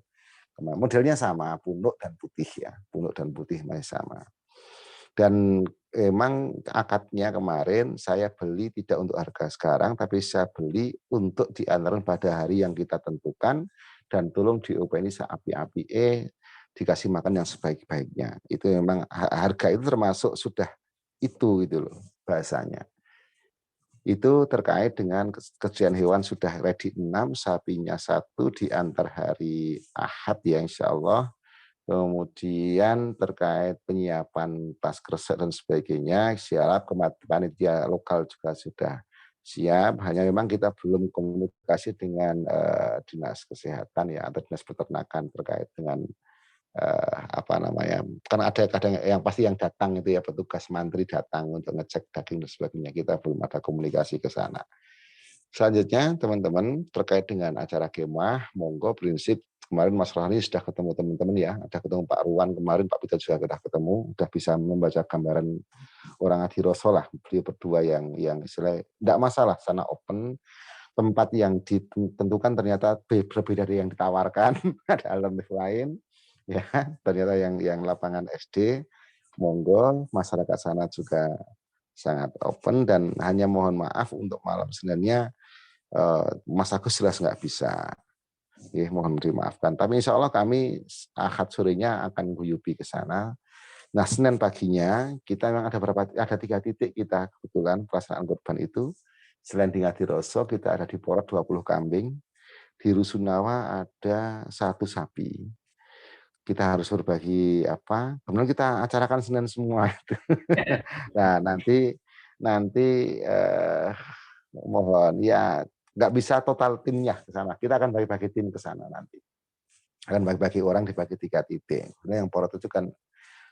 Modelnya sama, punuk dan putih ya. Punuk dan putih masih sama. Dan memang akadnya kemarin saya beli tidak untuk harga sekarang, tapi saya beli untuk diantarkan pada hari yang kita tentukan dan tolong diopeni seapi-api dikasih makan yang sebaik-baiknya. Itu memang harga itu termasuk sudah itu gitu loh bahasanya. Itu terkait dengan kesucian hewan sudah ready 6, sapinya 1 diantar hari Ahad ya insya Allah. Kemudian terkait penyiapan tas kresek dan sebagainya, siap panitia lokal juga sudah siap. Hanya memang kita belum komunikasi dengan dinas kesehatan ya atau dinas peternakan terkait dengan apa namanya, karena ada kadang yang pasti yang datang itu ya petugas mantri datang untuk ngecek daging dan sebagainya, kita belum ada komunikasi ke sana. Selanjutnya teman-teman terkait dengan acara kemah, monggo prinsip kemarin Mas Rohani sudah ketemu teman-teman ya, ada ketemu Pak Ruwan kemarin, Pak Peter juga sudah ketemu, sudah bisa membaca gambaran orang Adiroso lah, beliau berdua yang istilahnya tidak masalah, sana open, tempat yang ditentukan ternyata berbeda dari yang ditawarkan, ada alternatif lain, ya ternyata yang lapangan SD, monggo masyarakat sana juga sangat open dan hanya mohon maaf untuk malam Seninnya Mas Agus jelas nggak bisa, ya, mohon dimaafkan. Tapi insya Allah kami Ahad sorenya akan guyubi ke sana. Nah Senin paginya kita memang ada 3 titik kita kebetulan pelaksanaan kurban itu. Selain di Ngadiroso kita ada di Porot 20 kambing, di Rusunawa ada 1 sapi. Kita harus berbagi apa? Kemudian kita acarakan Senin semua. Nah nanti mohon ya nggak bisa total timnya ke sana. Kita akan bagi-bagi tim ke sana nanti. Akan bagi-bagi orang dibagi 3 titik. Karena yang Porot itu kan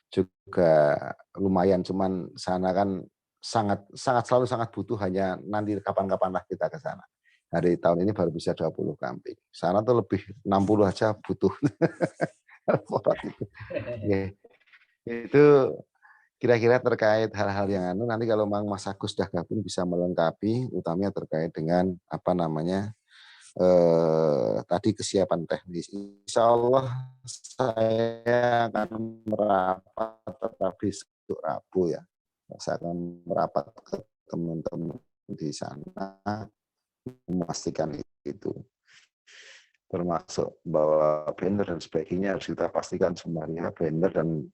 juga lumayan, cuman sana kan selalu sangat butuh, hanya nanti kapan-kapan lah kita ke sana. Hari tahun ini baru bisa 20 kambing. Sana tuh lebih 60 aja butuh. Porot itu. Ya, itu kira-kira terkait hal-hal yang nanti kalau Mas Agus sudah gabung bisa melengkapi, utamanya terkait dengan apa namanya tadi kesiapan teknis. Insya Allah saya akan merapat tetapi besok Rabu ya. Saya akan merapat ke teman-teman di sana memastikan itu. Termasuk bawa banner dan sebagainya harus kita pastikan semuanya, banner dan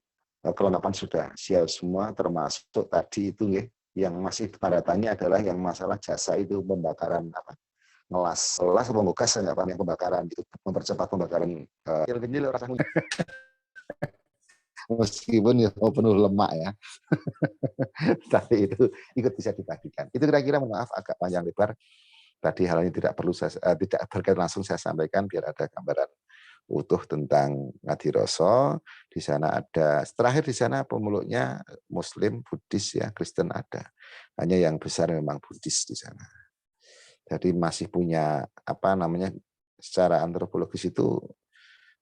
kelengkapan sudah siap semua, termasuk tadi itu ya, yang masih tanda tanya adalah yang masalah jasa itu pembakaran apa, ngelas atau ngegas enggak Pak, yang pembakaran itu mempercepat pembakaran kenyil rasanya. Meskipun ya penuh lemak ya. Tapi itu ikut bisa dibagikan. Itu kira-kira maaf agak panjang lebar. Tadi hal ini tidak perlu tidak berkait langsung saya sampaikan biar ada gambaran utuh tentang Ngadiroso. Di sana ada, terakhir di sana pemeluknya Muslim, Buddhis ya, Kristen ada. Hanya yang besar memang Buddhis di sana. Jadi masih punya apa namanya, secara antropologis itu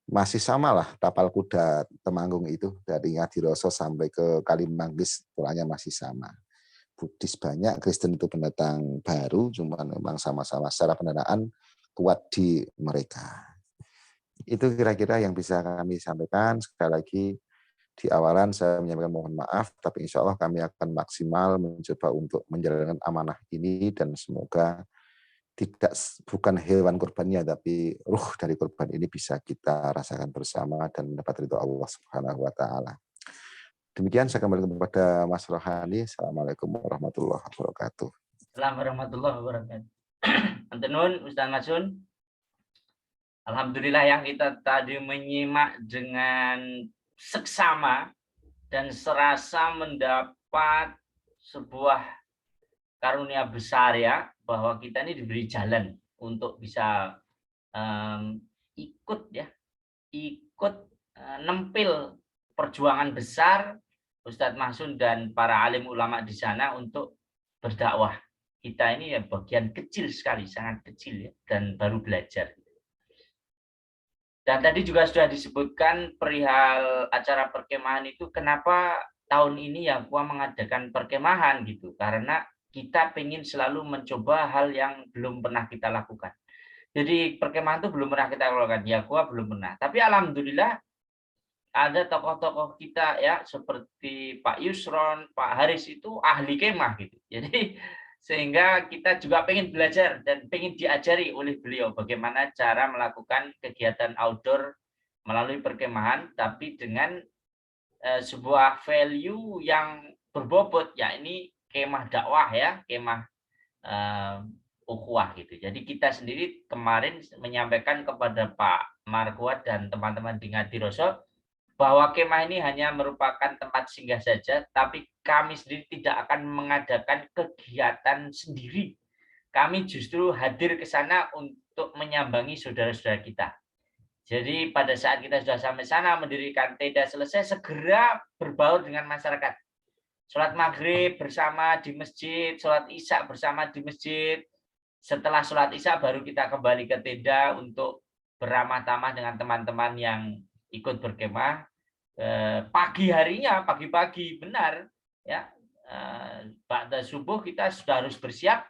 masih sama lah tapal kuda Temanggung itu dari Ngadiroso sampai ke Kalimanggis polanya masih sama. Buddhis banyak, Kristen itu pendatang baru, cuma memang sama-sama secara pendanaan kuat di mereka. Itu kira-kira yang bisa kami sampaikan. Sekali lagi di awalan saya menyampaikan mohon maaf, tapi insya Allah kami akan maksimal mencoba untuk menjalankan amanah ini dan semoga bukan hewan kurbannya, tapi ruh dari kurban ini bisa kita rasakan bersama dan mendapat ridho Allah Subhanahu wa Ta'ala. Demikian saya kembali kepada Mas Rohani. Assalamualaikum warahmatullahi wabarakatuh. Assalamualaikum warahmatullahi wabarakatuh. Antenun Ustaz Masun. Alhamdulillah yang kita tadi menyimak dengan seksama dan serasa mendapat sebuah karunia besar ya, bahwa kita ini diberi jalan untuk bisa ikut nempil perjuangan besar Ustadz Masun dan para alim ulama di sana untuk berdakwah. Kita ini ya bagian kecil sekali, sangat kecil ya, dan baru belajar. Dan tadi juga sudah disebutkan perihal acara perkemahan itu, kenapa tahun ini Yakua mengadakan perkemahan gitu, karena kita ingin selalu mencoba hal yang belum pernah kita lakukan. Jadi perkemahan itu belum pernah kita lakukan, Yakua belum pernah. Tapi alhamdulillah ada tokoh-tokoh kita ya seperti Pak Yusron, Pak Haris itu ahli kemah gitu. Jadi sehingga kita juga pengen belajar dan pengen diajari oleh beliau bagaimana cara melakukan kegiatan outdoor melalui perkemahan, tapi dengan sebuah value yang berbobot, yakni kemah dakwah ya, kemah ukhuwah gitu. Jadi kita sendiri kemarin menyampaikan kepada Pak Markuat dan teman-teman di Ngadiroso bahwa kemah ini hanya merupakan tempat singgah saja, tapi kami sendiri tidak akan mengadakan kegiatan sendiri. Kami justru hadir ke sana untuk menyambangi saudara-saudara kita. Jadi pada saat kita sudah sampai sana mendirikan tenda selesai, segera berbaur dengan masyarakat. Sholat maghrib bersama di masjid, sholat isya bersama di masjid. Setelah sholat isya baru kita kembali ke tenda untuk beramah tamah dengan teman-teman yang ikut berkemah. Pagi harinya, pagi-pagi benar, ya. Pada subuh kita sudah harus bersiap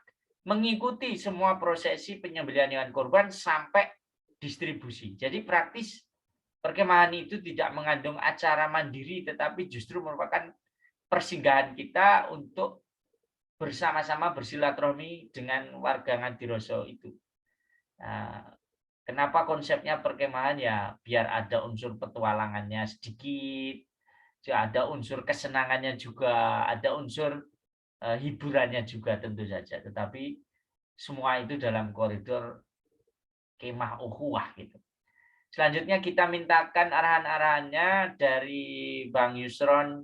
mengikuti semua prosesi penyembelihan hewan kurban sampai distribusi. Jadi praktis perkemahan itu tidak mengandung acara mandiri, tetapi justru merupakan persinggahan kita untuk bersama-sama bersilaturahmi dengan warga Ngadiroso itu. Nah, kenapa konsepnya perkemahan ya? Biar ada unsur petualangannya sedikit, ada unsur kesenangannya juga, ada unsur hiburannya juga tentu saja. Tetapi semua itu dalam koridor kemah ukhuwah gitu. Selanjutnya kita mintakan arahan-arahannya dari Bang Yusron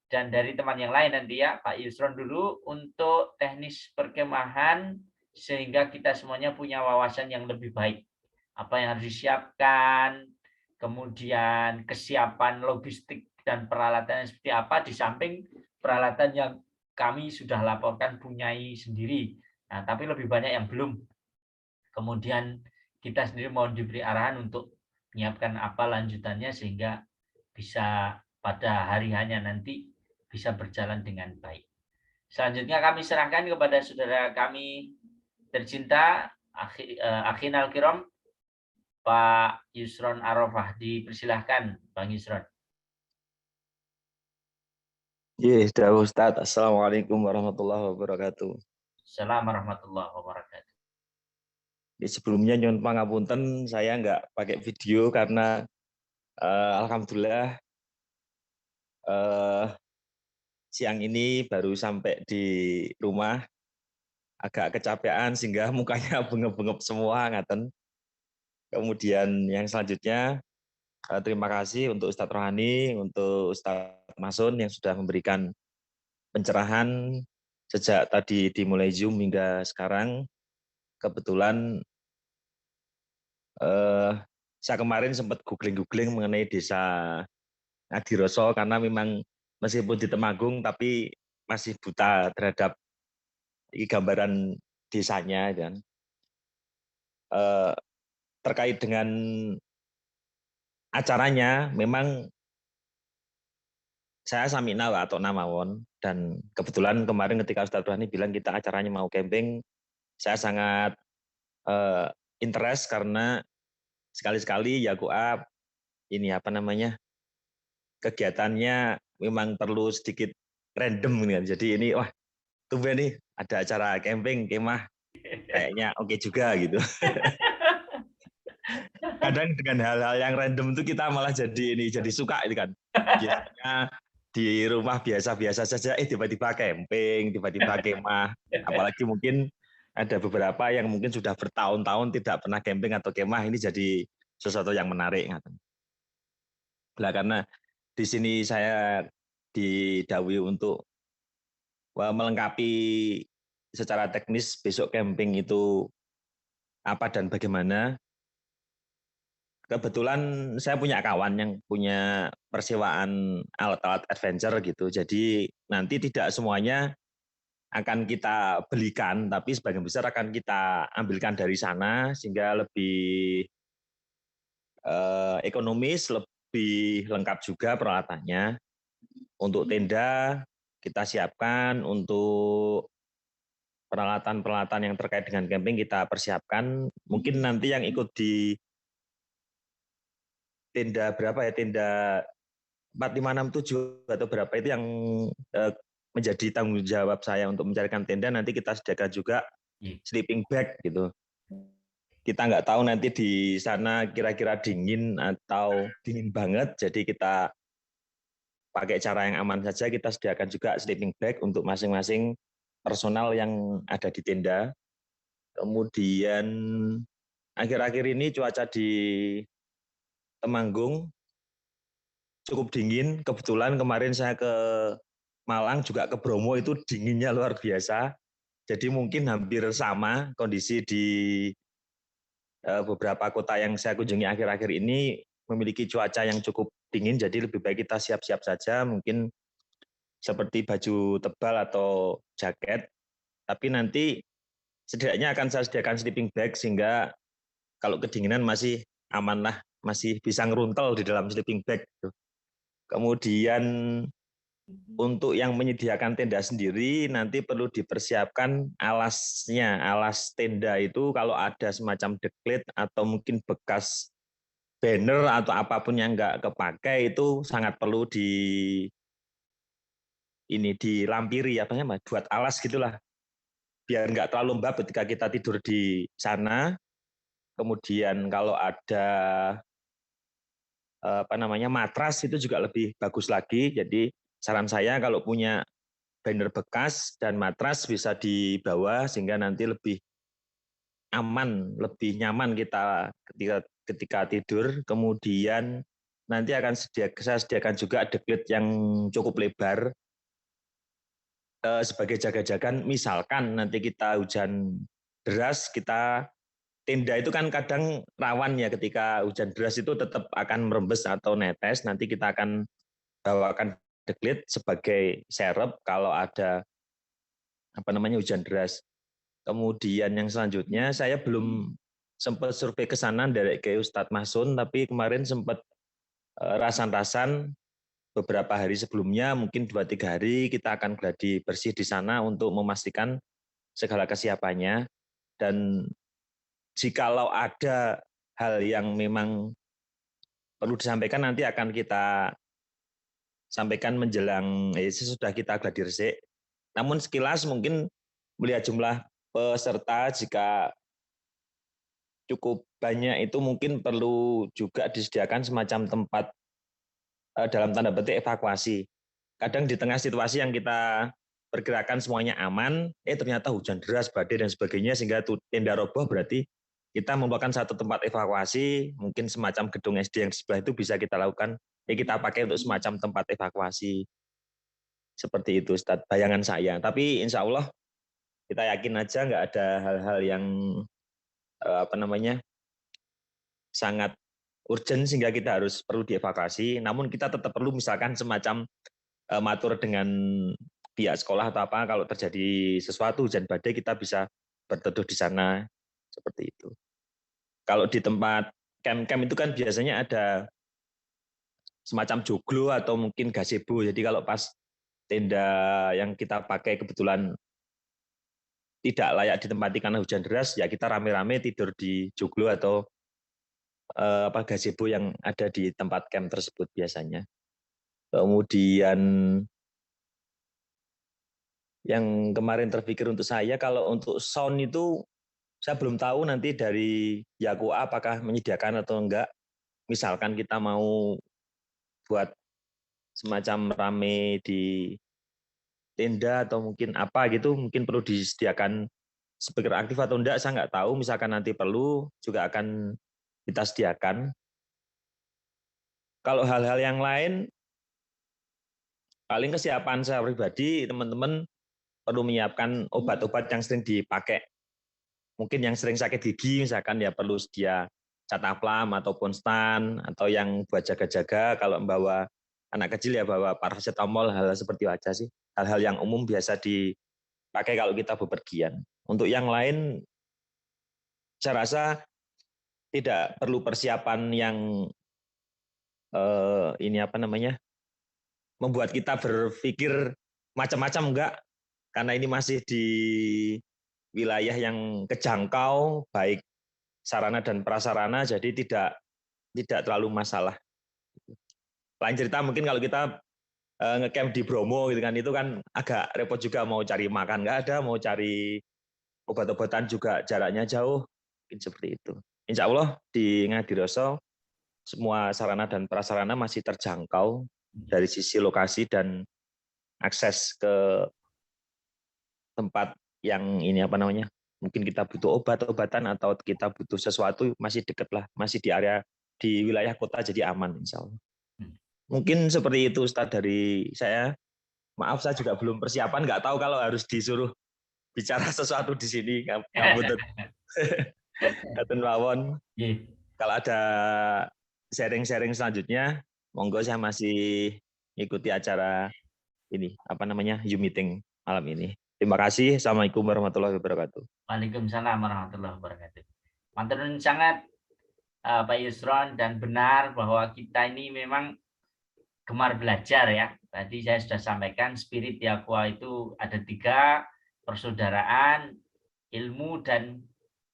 dan dari teman yang lain nanti ya, Pak Yusron dulu untuk teknis perkemahan sehingga kita semuanya punya wawasan yang lebih baik. Apa yang harus disiapkan, kemudian kesiapan logistik dan peralatan seperti apa, di samping peralatan yang kami sudah laporkan punyai sendiri. Nah, tapi lebih banyak yang belum. Kemudian kita sendiri mohon diberi arahan untuk menyiapkan apa lanjutannya sehingga bisa pada hari hanya nanti bisa berjalan dengan baik. Selanjutnya kami serahkan kepada saudara kami tercinta, Akhinal Kiram, Pak Yusron Arafah. Dipersilahkan, Bang Yusron. Yes, Ustaz. Assalamualaikum warahmatullahi wabarakatuh. Assalamualaikum warahmatullahi wabarakatuh. Sebelumnya nyuwun pangapunten, saya nggak pakai video karena alhamdulillah siang ini baru sampai di rumah, agak kecapean sehingga mukanya bengep-bengep semua ngaten. Kemudian yang selanjutnya terima kasih untuk Ustadz Rohani, untuk Ustadz Masun yang sudah memberikan pencerahan sejak tadi dimulai Zoom hingga sekarang. Kebetulan saya kemarin sempat googling mengenai desa Ngadiroso karena memang meskipun di Temanggung tapi masih buta terhadap gambaran desanya kan. Terkait dengan acaranya memang saya samina atau namawon, dan kebetulan kemarin ketika Ustadz Rohani bilang kita acaranya mau camping, saya sangat interest karena sekali-sekali ya ini apa namanya, kegiatannya memang perlu sedikit random kan. Jadi ini wah tumben nih ada acara camping kemah kayaknya oke juga gitu. Kadang dengan hal-hal yang random itu kita malah jadi suka itu kan. Biasanya di rumah biasa-biasa saja, tiba-tiba camping, tiba-tiba kemah. Apalagi mungkin ada beberapa yang mungkin sudah bertahun-tahun tidak pernah camping atau kemah, ini jadi sesuatu yang menarik. Nah, karena di sini saya didhawuhi untuk melengkapi secara teknis besok camping itu apa dan bagaimana. Kebetulan saya punya kawan yang punya persewaan alat-alat adventure gitu. Jadi nanti tidak semuanya akan kita belikan, tapi sebagian besar akan kita ambilkan dari sana sehingga lebih ekonomis, lebih lengkap juga peralatannya. Untuk tenda kita siapkan, untuk peralatan-peralatan yang terkait dengan camping kita persiapkan. Mungkin nanti yang ikut di tenda berapa ya, tenda 4567 atau berapa itu yang menjadi tanggung jawab saya untuk mencarikan tenda. Nanti kita sediakan juga sleeping bag gitu. Kita nggak tahu nanti di sana kira-kira dingin atau dingin banget, jadi kita pakai cara yang aman saja. Kita sediakan juga sleeping bag untuk masing-masing personal yang ada di tenda. Kemudian akhir-akhir ini cuaca di Temanggung cukup dingin. Kebetulan kemarin saya ke Malang juga ke Bromo, itu dinginnya luar biasa. Jadi mungkin hampir sama kondisi di beberapa kota yang saya kunjungi akhir-akhir ini memiliki cuaca yang cukup dingin, jadi lebih baik kita siap-siap saja, mungkin seperti baju tebal atau jaket. Tapi nanti setidaknya akan saya sediakan sleeping bag sehingga kalau kedinginan masih aman lah, masih bisa ngeruntel di dalam sleeping bag. Kemudian untuk yang menyediakan tenda sendiri nanti perlu dipersiapkan alasnya. Alas tenda itu kalau ada semacam deklit atau mungkin bekas banner atau apapun yang nggak kepakai itu sangat perlu dilampiri apa namanya, buat alas gitulah. Biar nggak terlalu lembab ketika kita tidur di sana. Kemudian kalau ada matras itu juga lebih bagus lagi. Jadi saran saya kalau punya banner bekas dan matras bisa dibawa sehingga nanti lebih aman, lebih nyaman kita ketika tidur. Kemudian nanti saya sediakan juga deklit yang cukup lebar sebagai jaga-jagaan. Misalkan nanti kita hujan deras, tenda itu kan kadang rawan ya, ketika hujan deras itu tetap akan merembes atau netes. Nanti kita akan bawakan deklit sebagai serep kalau ada hujan deras. Kemudian yang selanjutnya saya belum sempat survei ke sana dari ke Ustadz Masun, tapi kemarin sempat rasan-rasan beberapa hari sebelumnya, mungkin 2-3 hari kita akan gladi bersih di sana untuk memastikan segala kesiapannya. Dan jikalau ada hal yang memang perlu disampaikan nanti akan kita sampaikan menjelang sesudah kita gladi resik. Namun sekilas mungkin melihat jumlah peserta jika cukup banyak itu mungkin perlu juga disediakan semacam tempat dalam tanda petik evakuasi. Kadang di tengah situasi yang kita perkirakan semuanya aman, ternyata hujan deras, badai dan sebagainya sehingga tenda roboh, berarti kita merupakan satu tempat evakuasi, mungkin semacam gedung SD yang di sebelah itu bisa kita lakukan, kita pakai untuk semacam tempat evakuasi. Seperti itu Ustadz, bayangan saya. Tapi insya Allah kita yakin aja nggak ada hal-hal yang sangat urgent sehingga kita harus perlu dievakuasi. Namun kita tetap perlu misalkan semacam matur dengan pihak sekolah atau apa, kalau terjadi sesuatu hujan badai kita bisa berteduh di sana, seperti itu. Kalau di tempat camp-camp itu kan biasanya ada semacam joglo atau mungkin gazebo. Jadi kalau pas tenda yang kita pakai kebetulan tidak layak ditempati karena hujan deras, ya kita rame-rame tidur di joglo atau gazebo yang ada di tempat camp tersebut biasanya. Kemudian yang kemarin terpikir untuk saya, kalau untuk sound itu saya belum tahu nanti dari Yakua apakah menyediakan atau enggak. Misalkan kita mau buat semacam rame di tenda atau mungkin apa gitu, mungkin perlu disediakan speaker aktif atau enggak, saya nggak tahu. Misalkan nanti perlu, juga akan kita sediakan. Kalau hal-hal yang lain, paling kesiapan saya pribadi, teman-teman perlu menyiapkan obat-obat yang sering dipakai. Mungkin yang sering sakit gigi, misalkan ya perlu sedia cataplam ataupun stan, atau yang buat jaga-jaga, kalau membawa anak kecil ya bawa paracetamol, hal seperti itu aja sih. Hal-hal yang umum biasa dipakai kalau kita bepergian. Untuk yang lain, saya rasa tidak perlu persiapan yang membuat kita berpikir macam-macam, enggak. Karena ini masih di wilayah yang kejangkau, baik sarana dan prasarana, jadi tidak terlalu masalah. Lain cerita mungkin kalau kita ngecamp di Bromo gitu kan, itu kan agak repot juga, mau cari makan nggak ada, mau cari obat-obatan juga jaraknya jauh, mungkin seperti itu. Insya Allah di Ngadiroso semua sarana dan prasarana masih terjangkau dari sisi lokasi dan akses ke tempat yang mungkin kita butuh obat-obatan atau kita butuh sesuatu masih dekat lah, masih di wilayah kota, jadi aman insya Allah. Mungkin seperti itu Ustadz dari saya. Maaf saya juga belum persiapan, nggak tahu kalau harus disuruh bicara sesuatu di sini. Hatur nuwun. Nggih. Kalau ada sharing-sharing selanjutnya, monggo saya masih ikuti acara ini, apa namanya, Zoom meeting malam ini. Terima kasih. Assalamualaikum warahmatullahi wabarakatuh. Waalaikumsalam warahmatullahi wabarakatuh. Matur nuwun sangat Pak Yusron, dan benar bahwa kita ini memang gemar belajar ya. Tadi saya sudah sampaikan spirit di Aqua itu ada 3, persaudaraan, ilmu, dan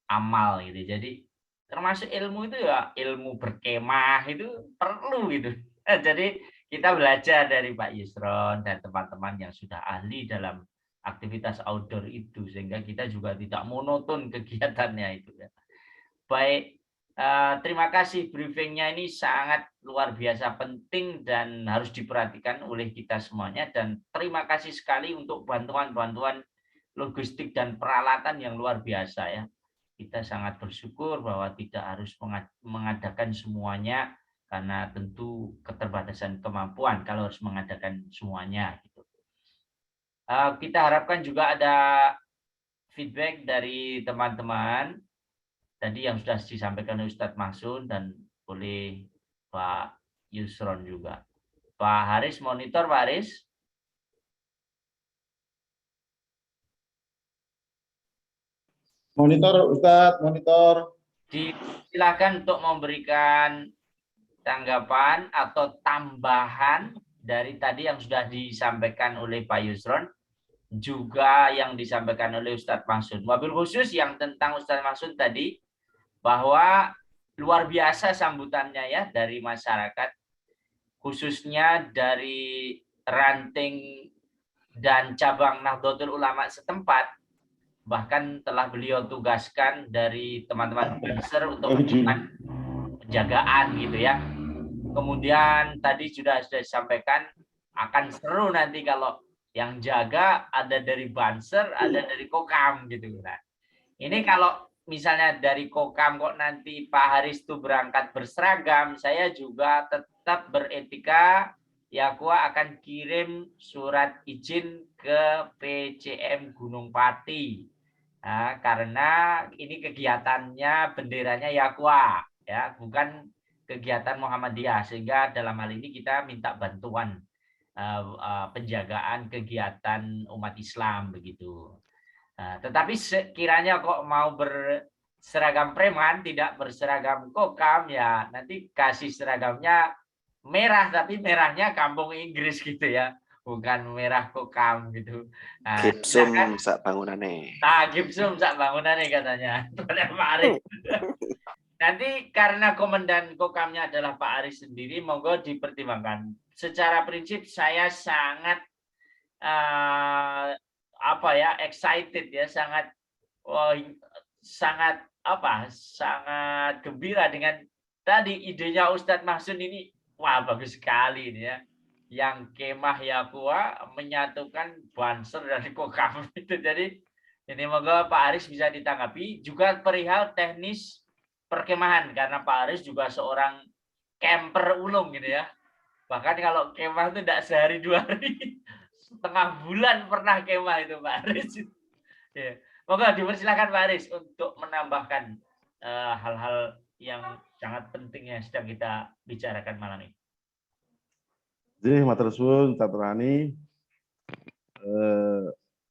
amal gitu. Jadi termasuk ilmu itu ya ilmu berkemah itu perlu gitu. Jadi kita belajar dari Pak Yusron dan teman-teman yang sudah ahli dalam aktivitas outdoor itu, sehingga kita juga tidak monoton kegiatannya itu ya. Baik, terima kasih, briefingnya ini sangat luar biasa penting dan harus diperhatikan oleh kita semuanya, dan terima kasih sekali untuk bantuan-bantuan logistik dan peralatan yang luar biasa ya. Kita sangat bersyukur bahwa tidak harus mengadakan semuanya karena tentu keterbatasan kemampuan kalau harus mengadakan semuanya gitu. Kita harapkan juga ada feedback dari teman-teman tadi yang sudah disampaikan oleh Ustadz Mahsun dan oleh Pak Yusron juga. Pak Haris, monitor Pak Haris. Monitor Ustadz, monitor. Silakan untuk memberikan tanggapan atau tambahan dari tadi yang sudah disampaikan oleh Pak Yusron, juga yang disampaikan oleh Ustadz Mahsun. Wabil khusus yang tentang Ustadz Mahsun tadi, bahwa luar biasa sambutannya ya dari masyarakat, khususnya dari ranting dan cabang Nahdlatul Ulama setempat. Bahkan telah beliau tugaskan dari teman-teman Banser untuk melakukan penjagaan gitu ya. Kemudian tadi sudah disampaikan akan seru nanti kalau yang jaga ada dari Banser, ada dari Kokam gitu. Nah, ini kalau misalnya dari Kokam kok nanti Pak Haris itu berangkat berseragam, saya juga tetap beretika. Yakwa akan kirim surat izin ke PCM Gunung Pati. Nah, karena ini kegiatannya benderanya Yakwa ya, bukan kegiatan Muhammadiyah, sehingga dalam hal ini kita minta bantuan penjagaan kegiatan umat Islam begitu. Tetapi sekiranya kok mau berseragam preman, tidak berseragam Kokam, ya nanti kasih seragamnya merah, tapi merahnya kampung Inggris gitu ya, bukan merah Kokam gitu. Gipsum sak bangunane. Gipsum sak bangunane katanya oleh Pak Arif. Nanti karena komandan Kokamnya adalah Pak Aris sendiri, monggo dipertimbangkan. Secara prinsip saya sangat excited ya, sangat gembira dengan tadi idenya Ustadz Mahsun ini. Wah, bagus sekali ini ya. Yang kemah Yakwa menyatukan Banser dan Kokam itu. Jadi ini moga Pak Aris bisa ditanggapi. Juga perihal teknis perkemahan, karena Pak Aris juga seorang camper ulung gitu ya. Bahkan kalau kemah itu tidak sehari 2 hari, setengah bulan pernah kemah itu Pak Aris. Ya. Moga dipersilakan Pak Aris untuk menambahkan hal-hal yang sangat penting yang sedang kita bicarakan malam ini. Jadi, matur suwun, Taturani,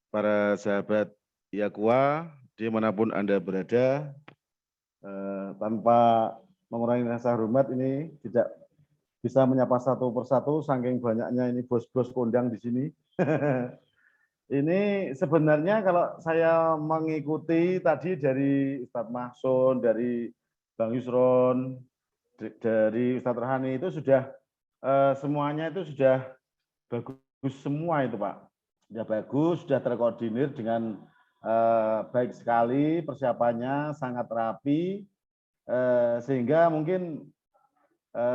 para sahabat Yakwa, dimanapun Anda berada, tanpa mengurangi rasa hormat ini tidak bisa menyapa satu persatu, saking banyaknya ini bos-bos kondang di sini. Ini sebenarnya kalau saya mengikuti tadi dari Ustadz Mahsun, dari Bang Yusron, dari Ustadz Rahani itu sudah semuanya itu sudah bagus semua itu Pak. Sudah bagus, sudah terkoordinir dengan baik sekali, persiapannya sangat rapi, sehingga mungkin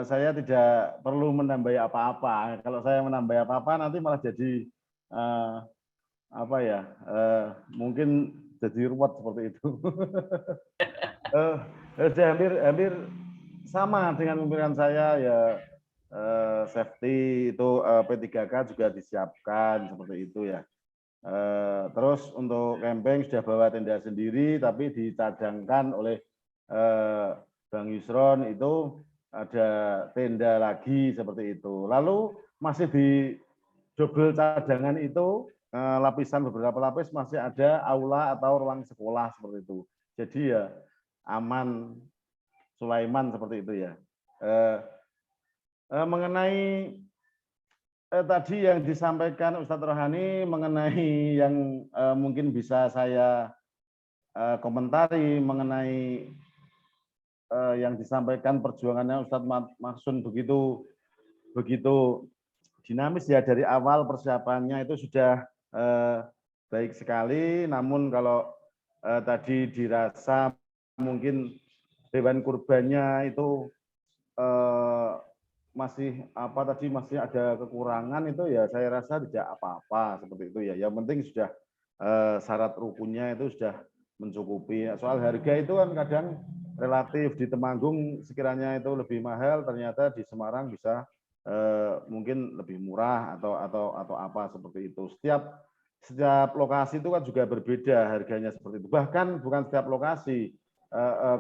saya tidak perlu menambah apa-apa. Kalau saya menambah apa-apa nanti malah jadi mungkin jadi ruwet seperti itu. Sudah hampir sama dengan pimpinan saya ya, safety itu P3K juga disiapkan seperti itu ya. Terus untuk camping sudah bawa tenda sendiri, tapi dicadangkan oleh Bang Yusron itu ada tenda lagi seperti itu. Lalu masih di double cadangan itu lapisan beberapa lapis masih ada aula atau ruang sekolah seperti itu. Jadi ya aman Sulaiman seperti itu ya. Mengenai tadi yang disampaikan Ustadz Rohani mengenai yang mungkin bisa saya komentari mengenai yang disampaikan perjuangannya Ustadz Mahsun begitu dinamis ya, dari awal persiapannya itu sudah baik sekali. Namun kalau tadi dirasa mungkin hewan kurbannya itu masih masih ada kekurangan, itu ya saya rasa tidak apa-apa seperti itu ya. Yang penting sudah syarat rukunnya itu sudah mencukupi. Soal harga itu kan kadang relatif, di Temanggung sekiranya itu lebih mahal, ternyata di Semarang bisa mungkin lebih murah atau apa seperti itu. Setiap lokasi itu kan juga berbeda harganya seperti itu. Bahkan bukan setiap lokasi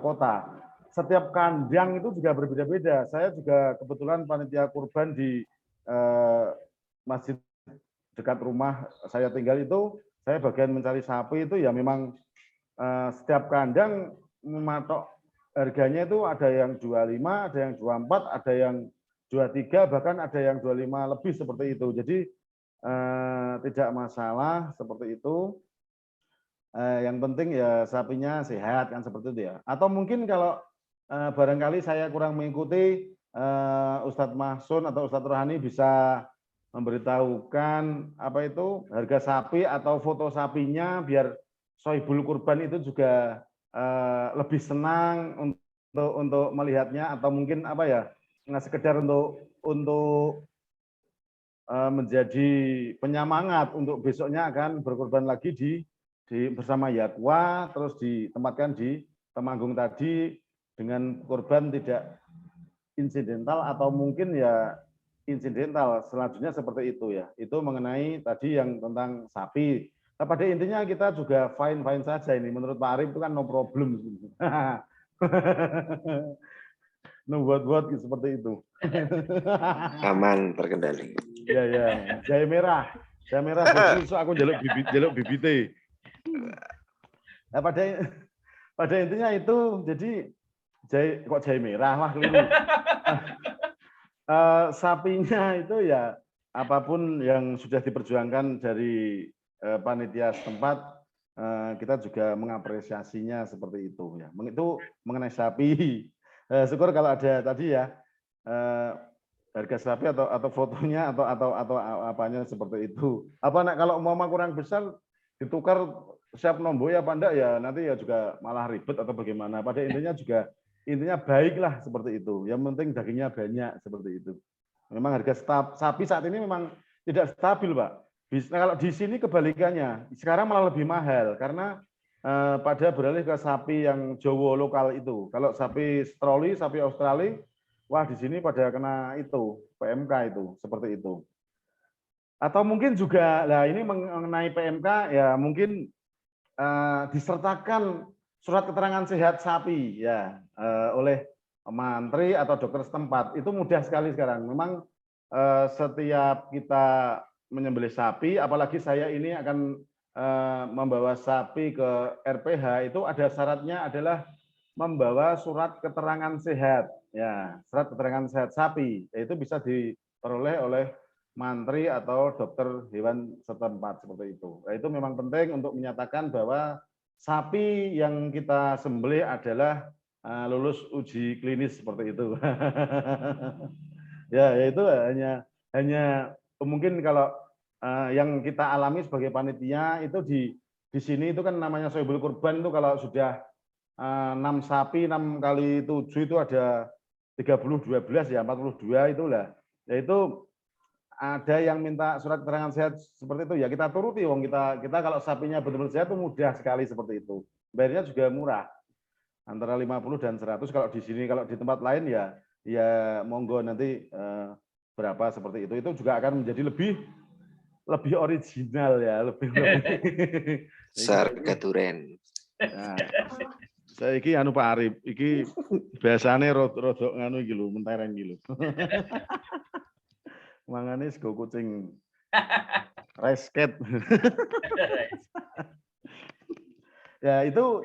kota, setiap kandang itu juga berbeda-beda. Saya juga kebetulan panitia kurban di masjid dekat rumah saya tinggal itu, saya bagian mencari sapi itu ya memang setiap kandang mematok harganya itu ada yang 25, ada yang 24, ada yang 23, bahkan ada yang 25 lebih seperti itu. Jadi tidak masalah seperti itu. Yang penting ya sapinya sehat kan seperti itu ya. Atau mungkin kalau barangkali saya kurang mengikuti, Ustadz Mahsun atau Ustadz Rohani bisa memberitahukan apa itu harga sapi atau foto sapinya biar sohibul kurban itu juga lebih senang untuk melihatnya, atau mungkin apa ya, sekedar untuk menjadi penyemangat untuk besoknya akan berkorban lagi bersama Yakwa, terus ditempatkan di Temanggung tadi dengan korban tidak insidental atau mungkin ya insidental. Selanjutnya seperti itu ya. Itu mengenai tadi yang tentang sapi. Nah, pada intinya kita juga fine saja ini. Menurut Pak Arif itu kan no problem. No buat seperti itu. Aman, terkendali. Ya. Jahe merah besok aku jaluk bibite. Nah, pada intinya itu, jadi jahe merah, wah keliru. Sapinya itu ya apapun yang sudah diperjuangkan dari panitia setempat, kita juga mengapresiasinya seperti itu ya. Itu mengenai sapi. Syukur kalau ada tadi ya harga sapi atau fotonya atau apanya seperti itu. Apa kalau umpama kurang besar ditukar siap nombok ya apa enggak ya, nanti ya juga malah ribet atau bagaimana. Pada intinya baiklah seperti itu. Yang penting dagingnya banyak seperti itu. Memang harga sapi saat ini memang tidak stabil, Pak. Kalau di sini kebalikannya, sekarang malah lebih mahal karena pada beralih ke sapi yang Jawa lokal itu. Kalau sapi stroli, sapi Australia, wah di sini pada kena itu PMK itu seperti itu. Atau mungkin juga, lah ini mengenai PMK ya mungkin disertakan surat keterangan sehat sapi ya oleh mantri atau dokter setempat. Itu mudah sekali sekarang. Memang setiap kita menyembelih sapi, apalagi saya ini akan membawa sapi ke RPH, itu ada syaratnya adalah membawa surat keterangan sehat. Ya, surat keterangan sehat sapi, yaitu bisa diperoleh oleh mantri atau dokter hewan setempat seperti itu. Nah, itu memang penting untuk menyatakan bahwa sapi yang kita sembelih adalah lulus uji klinis seperti itu. Ya, itu hanya mungkin kalau yang kita alami sebagai panitia itu di sini itu kan namanya sohibul kurban itu kalau sudah 6 sapi 6 kali 7 itu ada 30 12 ya 42 itulah. Yaitu ada yang minta surat keterangan sehat seperti itu ya kita turuti, wong kita kalau sapinya betul-betul sehat itu mudah sekali seperti itu. Bayarnya juga murah. Antara 50 dan 100 kalau di sini, kalau di tempat lain ya monggo nanti berapa seperti itu. Itu juga akan menjadi lebih lebih original ya, lebih Sarga duren. Nah, saya iki anu Pak Arif, iki biasane rodok nganu iki lho, mentereng iki lho. Mangane sego kucing resket. Ya itu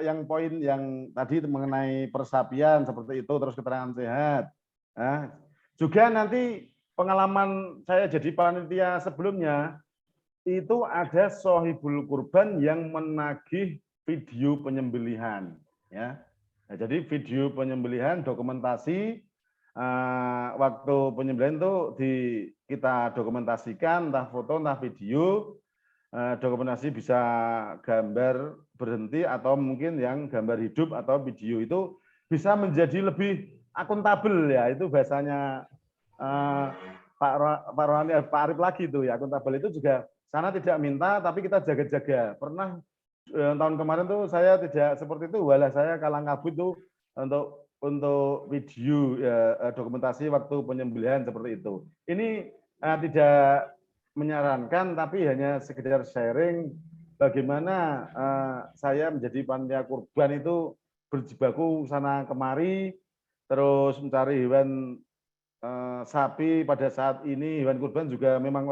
yang poin yang tadi mengenai persapian seperti itu, terus keterangan sehat. Nah, juga nanti pengalaman saya jadi panitia sebelumnya itu ada sohibul kurban yang menagih video penyembelihan, ya. Nah, jadi video penyembelihan dokumentasi waktu penyembelihan itu kita dokumentasikan entah foto entah video. Dokumentasi bisa gambar berhenti atau mungkin yang gambar hidup atau video itu bisa menjadi lebih akuntabel ya, itu bahasanya Pak Rohani, Pak Arif lagi itu ya, akuntabel itu juga sana tidak minta tapi kita jaga-jaga. Pernah tahun kemarin tuh saya tidak seperti itu, walah saya kalang kabut tuh untuk video ya, dokumentasi waktu penyembelihan seperti itu. Ini tidak menyarankan tapi hanya sekedar sharing bagaimana saya menjadi panitia kurban itu berjibaku sana kemari terus mencari hewan sapi pada saat ini, hewan kurban juga memang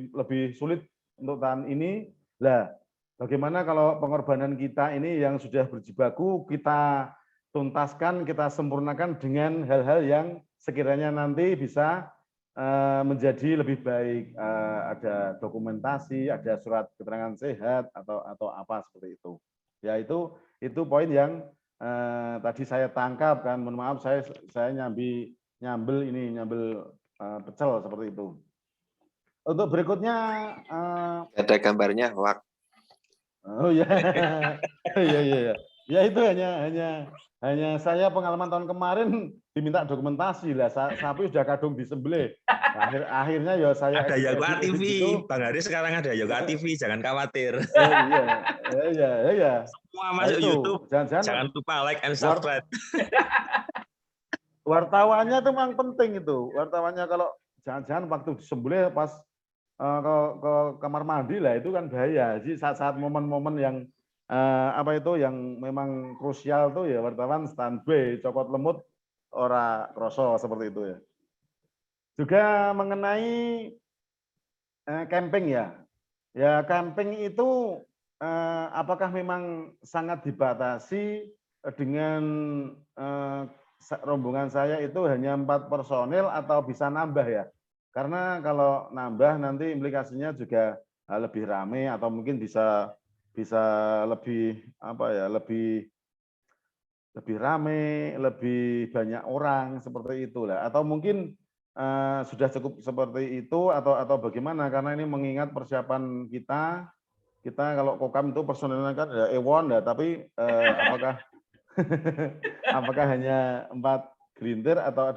lebih sulit untuk tahun ini. Lah, bagaimana kalau pengorbanan kita ini yang sudah berjibaku kita tuntaskan, kita sempurnakan dengan hal-hal yang sekiranya nanti bisa menjadi lebih baik, ada dokumentasi, ada surat keterangan sehat atau apa seperti itu. Ya itu poin yang tadi saya tangkap kan. Mohon maaf saya nyambel pecel seperti itu. Untuk berikutnya Ada gambarnya wak. oh ya. Ya. Ya itu hanya saya pengalaman tahun kemarin diminta dokumentasi lah, sapi sudah kadung disembelih. Akhirnya ya saya ada Yoga TV, Bang Haris sekarang ada Yoga TV, jangan khawatir. Iya. Semua masuk YouTube, jangan lupa like and subscribe. Wartawannya itu memang penting itu. Wartawannya kalau jangan-jangan waktu disembelih pas ke kamar mandi lah itu kan bahaya. Jadi saat-saat momen-momen yang yang memang krusial tuh ya wartawan standby, copot lemut ora kroso seperti itu ya. Juga mengenai camping ya. Ya camping itu apakah memang sangat dibatasi dengan rombongan saya itu hanya 4 personil atau bisa nambah ya? Karena kalau nambah nanti implikasinya juga lebih ramai atau mungkin bisa lebih lebih ramai, lebih banyak orang seperti itulah. Atau mungkin sudah cukup seperti itu atau bagaimana? Karena ini mengingat persiapan kita kalau Kokam itu personilnya kan ya Ewon ya, tapi apakah hanya 4 gerintir atau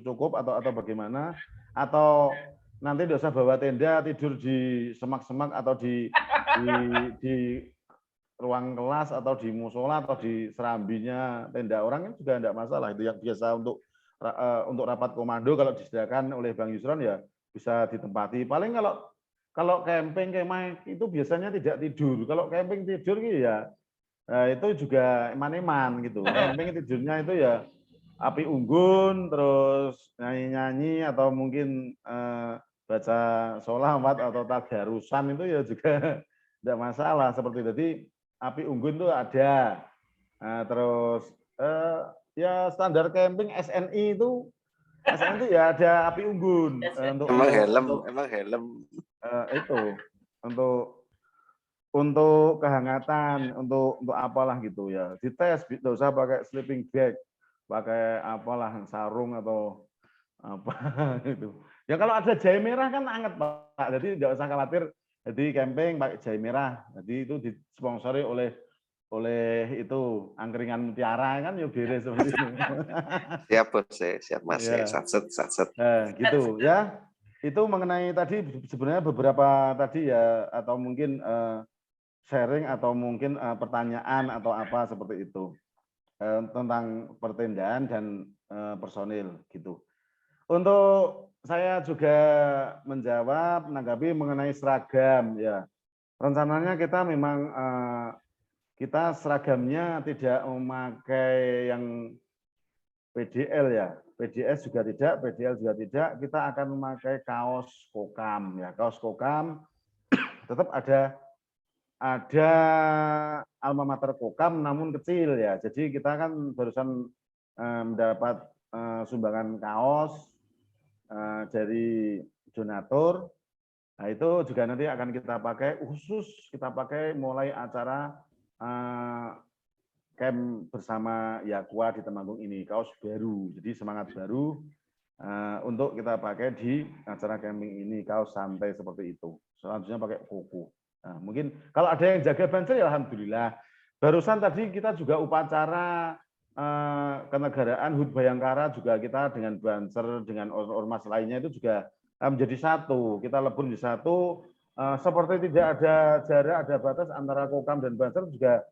cukup atau bagaimana? Atau nanti tidak usah bawa tenda, tidur di semak-semak atau di ruang kelas atau di musola atau di serambinya tenda orang itu juga tidak masalah. Itu yang biasa untuk rapat komando kalau disediakan oleh Bang Yusron ya bisa ditempati. Paling kalau camping kemah itu biasanya tidak tidur. Kalau camping tidur ya itu juga eman-eman gitu. Camping tidurnya itu ya api unggun, terus nyanyi-nyanyi atau mungkin baca sholawat atau tadarusan itu ya juga tidak masalah seperti itu. Jadi api unggun itu ada. Nah, terus ya standar camping SNI itu ya ada api unggun Emang helm itu untuk kehangatan, untuk apalah gitu ya. Dites, tidak usah pakai sleeping bag, pakai apalah sarung atau apa itu. Ya kalau ada jahe merah kan anget Pak. Jadi tidak usah khawatir. Jadi camping pakai jahe merah. Jadi itu disponsori oleh itu angkringan mutiara kan ya beres seperti itu. Siap bos, siap mas, ya. Satset. Nah, gitu ya. Itu mengenai tadi sebenarnya beberapa tadi ya atau mungkin sharing atau mungkin pertanyaan atau apa seperti itu tentang pertendaan dan personil gitu. Untuk saya juga menjawab menanggapi mengenai seragam ya. Rencananya kita memang kita seragamnya tidak memakai yang PDL ya. PDS juga tidak, PDL juga tidak. Kita akan memakai kaos kokam ya. Kaos kokam tetap ada alma mater kokam namun kecil ya. Jadi kita kan barusan mendapat sumbangan kaos dari donatur. Nah, itu juga nanti akan kita pakai khusus kita pakai mulai acara camp bersama Yakwa di Temanggung ini, kaos baru. Jadi semangat baru untuk kita pakai di acara camping ini, kaos santai seperti itu. Selanjutnya pakai kuku. Nah, mungkin kalau ada yang jaga banser ya alhamdulillah. Barusan tadi kita juga upacara kenegaraan HUT Bayangkara juga kita dengan banser dengan ormas lainnya itu juga menjadi satu. Kita lebur menjadi satu. Seperti tidak ada jarak, ada batas antara kokam dan banser juga.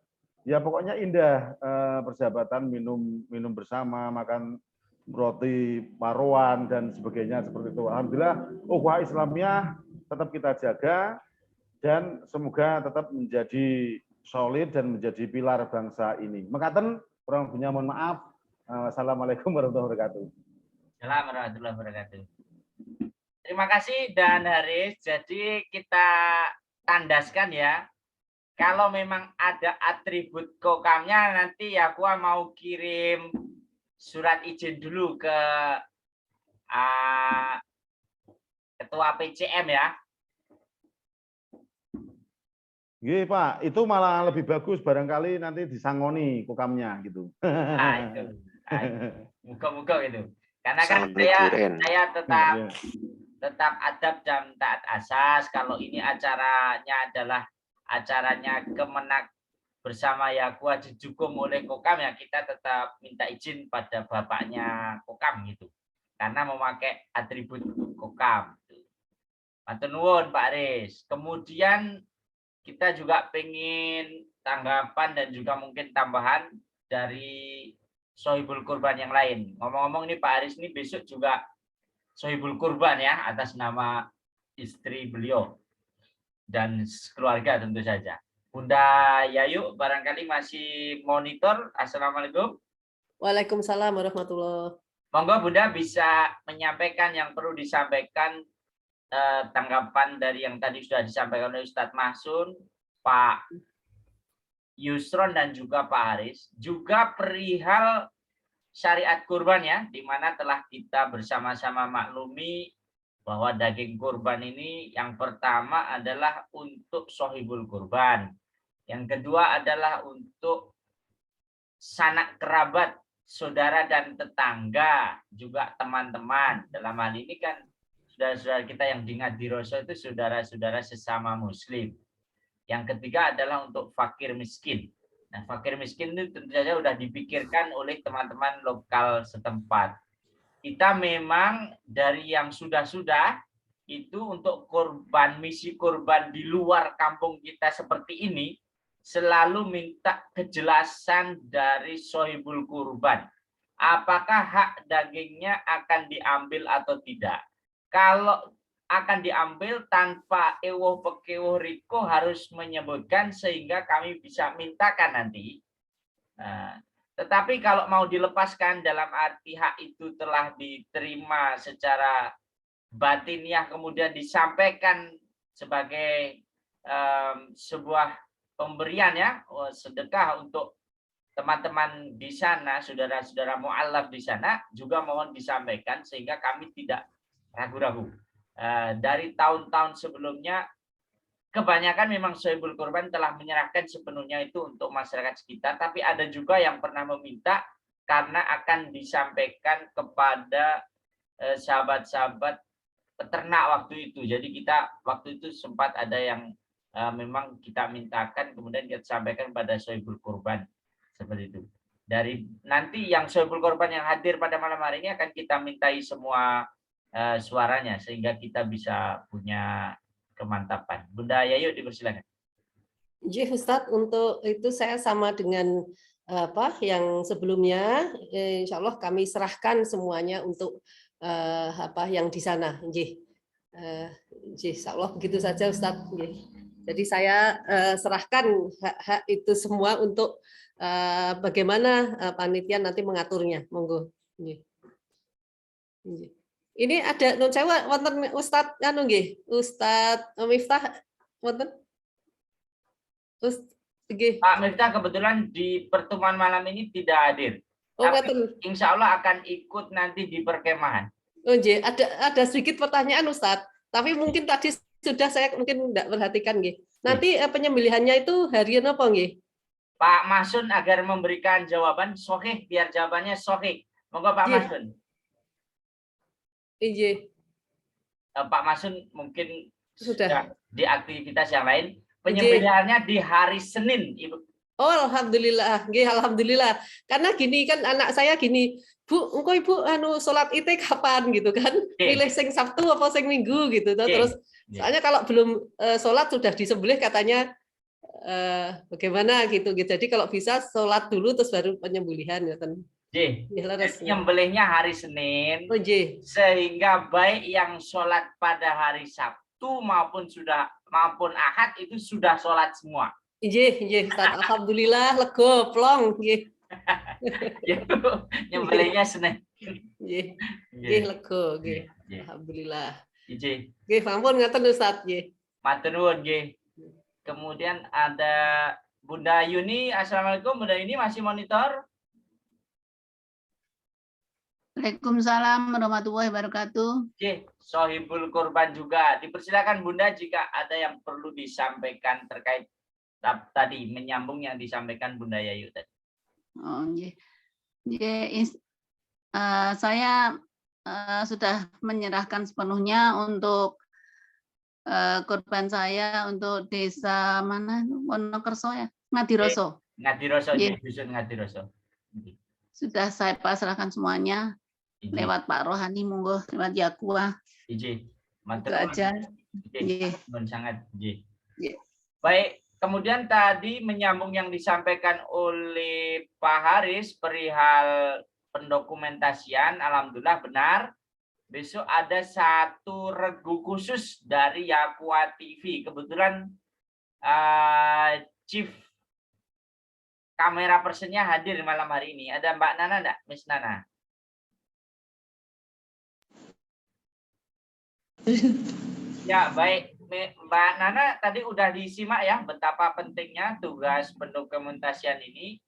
Ya pokoknya indah persahabatan, minum bersama, makan roti paruan dan sebagainya seperti itu. Alhamdulillah, ukhuwah Islamiyah tetap kita jaga dan semoga tetap menjadi solid dan menjadi pilar bangsa ini. Mekaten, kurang lebihnya mohon maaf. Assalamualaikum warahmatullahi wabarakatuh. Assalamualaikum warahmatullahi wabarakatuh. Terima kasih Dan Haris. Jadi kita tandaskan ya. Kalau memang ada atribut kokamnya, nanti Yakwa mau kirim surat izin dulu ke Ketua PCM ya. Iya Pak, itu malah lebih bagus barangkali nanti disangoni kokamnya gitu. Nah, itu. Muka-muka gitu. Karena kan Sampai saya tetap adab dan taat asas. Kalau ini acaranya adalah acaranya Kemenak bersama Yakwa didukung oleh Kokam ya, kita tetap minta izin pada bapaknya Kokam gitu. Karena memakai atribut Kokam. Matur nuwun Pak Aris. Kemudian kita juga pengen tanggapan dan juga mungkin tambahan dari Sohibul Kurban yang lain. Ngomong-ngomong ini Pak Aris ini besok juga Sohibul Kurban ya, atas nama istri beliau dan keluarga tentu saja. Bunda Yayu barangkali masih monitor. Assalamualaikum. Waalaikumsalam warahmatullahi. Monggo Bunda bisa menyampaikan yang perlu disampaikan, tanggapan dari yang tadi sudah disampaikan oleh Ustadz Mahsun, Pak Yusron dan juga Pak Haris, juga perihal syariat kurban ya, di mana telah kita bersama-sama maklumi bahwa daging kurban ini yang pertama adalah untuk sohibul kurban, yang kedua adalah untuk sanak kerabat, saudara dan tetangga, juga teman-teman. Dalam hal ini kan saudara-saudara kita yang di Ngadiroso itu saudara-saudara sesama muslim. Yang ketiga adalah untuk fakir miskin. Nah, fakir miskin itu tentu saja sudah dipikirkan oleh teman-teman lokal setempat. Kita memang dari yang sudah-sudah itu untuk kurban, misi kurban di luar kampung kita seperti ini, selalu minta kejelasan dari sohibul kurban. Apakah hak dagingnya akan diambil atau tidak? Kalau akan diambil tanpa ewoh pekewuh riko harus menyebutkan sehingga kami bisa mintakan nanti. Nah, tetapi kalau mau dilepaskan dalam arti hak itu telah diterima secara batiniah kemudian disampaikan sebagai sebuah pemberian ya, sedekah untuk teman-teman di sana, saudara-saudara mu'alaf di sana, juga mohon disampaikan sehingga kami tidak ragu-ragu. Dari tahun-tahun sebelumnya kebanyakan memang sohibul kurban telah menyerahkan sepenuhnya itu untuk masyarakat sekitar, tapi ada juga yang pernah meminta karena akan disampaikan kepada sahabat-sahabat peternak waktu itu. Jadi kita waktu itu sempat ada yang memang kita mintakan kemudian kita sampaikan pada sohibul kurban seperti itu. Dari nanti yang sohibul kurban yang hadir pada malam hari ini akan kita mintai semua suaranya sehingga kita bisa punya kemantapan. Bunda Yayu dipersilakan. Jadi Ustadz, untuk itu saya sama dengan yang sebelumnya, insya Allah kami serahkan semuanya untuk apa yang di sana. Nggih. Insyaallah begitu saja Ustadz. Nggih. Jadi saya serahkan hak-hak itu semua untuk bagaimana panitia nanti mengaturnya. Monggo. Nggih. Nggih. Ini ada nun sewu wonten Ustadz anu nggih, Ustadz Miftah wonten? Nggih. Pak Miftah kebetulan di pertemuan malam ini tidak hadir. Oh, Tapi insya Allah akan ikut nanti di perkemahan. Oh, nggih, ada sedikit pertanyaan Ustadz, tapi mungkin tadi sudah saya mungkin tidak perhatikan nggih. Nanti penyembelihannya itu harian apa nggih? Pak Masun agar memberikan jawaban sahih biar jawabannya sahih. Monggo Pak Masun. Iya. Pak Masun mungkin sudah di aktivitas yang lain. Penyembelihannya di hari Senin, Ibu. Oh, alhamdulillah, nggih, alhamdulillah. Karena gini kan anak saya gini, Bu, engko Ibu anu salat Id kapan gitu kan? Pilih sing Sabtu apa sing Minggu gitu. Terus soalnya kalau belum salat sudah disembelih katanya bagaimana gitu. Jadi kalau bisa salat dulu terus baru penyembelihan gitu. Penyembelihnya hari Senin. Sehingga baik yang salat pada hari Sabtu maupun Ahad itu sudah salat semua. Nggih, alhamdulillah lega plong nggih. Nyembelihnya Senin. Nggih, lega nggih. Alhamdulillah. Nggih, sampun ngaten Ustaz nggih. Matur nuwun nggih. Kemudian ada Bunda Yuni. Assalamualaikum Bunda Yuni, masih monitor? Waalaikumsalam warahmatullahi wabarakatuh. Oke, Sohibul Kurban juga. Dipersilakan Bunda jika ada yang perlu disampaikan terkait tadi menyambung yang disampaikan Bunda Yayu tadi. Oh, saya sudah menyerahkan sepenuhnya untuk korban saya untuk desa mana Wonokerso ya, Ngadiroso. Ngadiroso, dusun Ngadiroso. Sudah saya pasrahkan semuanya lewat Pak Rohani, monggo lewat Yakua. Itu aja. Sangat. Baik. Kemudian tadi menyambung yang disampaikan oleh Pak Haris perihal pendokumentasian, alhamdulillah benar. Besok ada satu regu khusus dari Yakua TV. Kebetulan Chief kamera personnya hadir malam hari ini. Ada Mbak Nana enggak? Miss Nana. Ya, baik. Mbak Nana tadi udah disimak ya betapa pentingnya tugas pendokumentasian ini,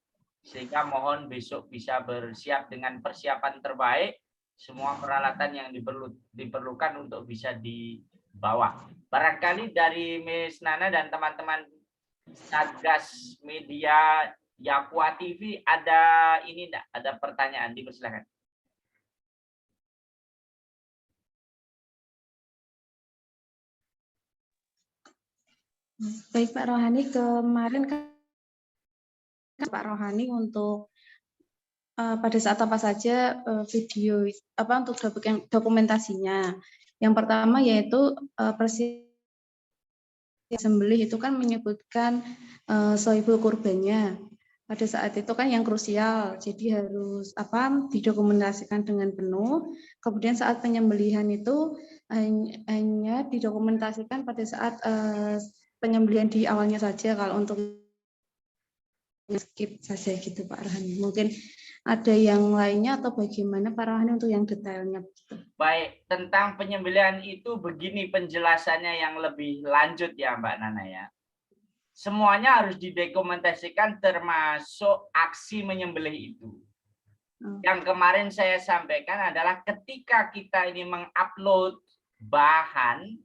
sehingga mohon besok bisa bersiap dengan persiapan terbaik semua peralatan yang diperlukan untuk bisa dibawa. Barangkali dari Miss Nana dan teman-teman Satgas Media Yakua TV ada ini enggak? Ada pertanyaan, dipersilakan. Baik Pak Rohani, kemarin kan Pak Rohani untuk pada saat apa saja video untuk dokumentasinya. Yang pertama yaitu sembelih itu kan menyebutkan sohibul kurbannya. Pada saat itu kan yang krusial, jadi harus didokumentasikan dengan penuh. Kemudian saat penyembelihan itu hanya didokumentasikan pada saat penyembelihan di awalnya saja, kalau untuk skip saja gitu Pak Rohani. Mungkin ada yang lainnya atau bagaimana Pak Rohani untuk yang detailnya? Baik, tentang penyembelihan itu begini penjelasannya yang lebih lanjut ya Mbak Nana ya. Semuanya harus didokumentasikan termasuk aksi menyembelih itu. Yang kemarin saya sampaikan adalah ketika kita ini mengupload bahan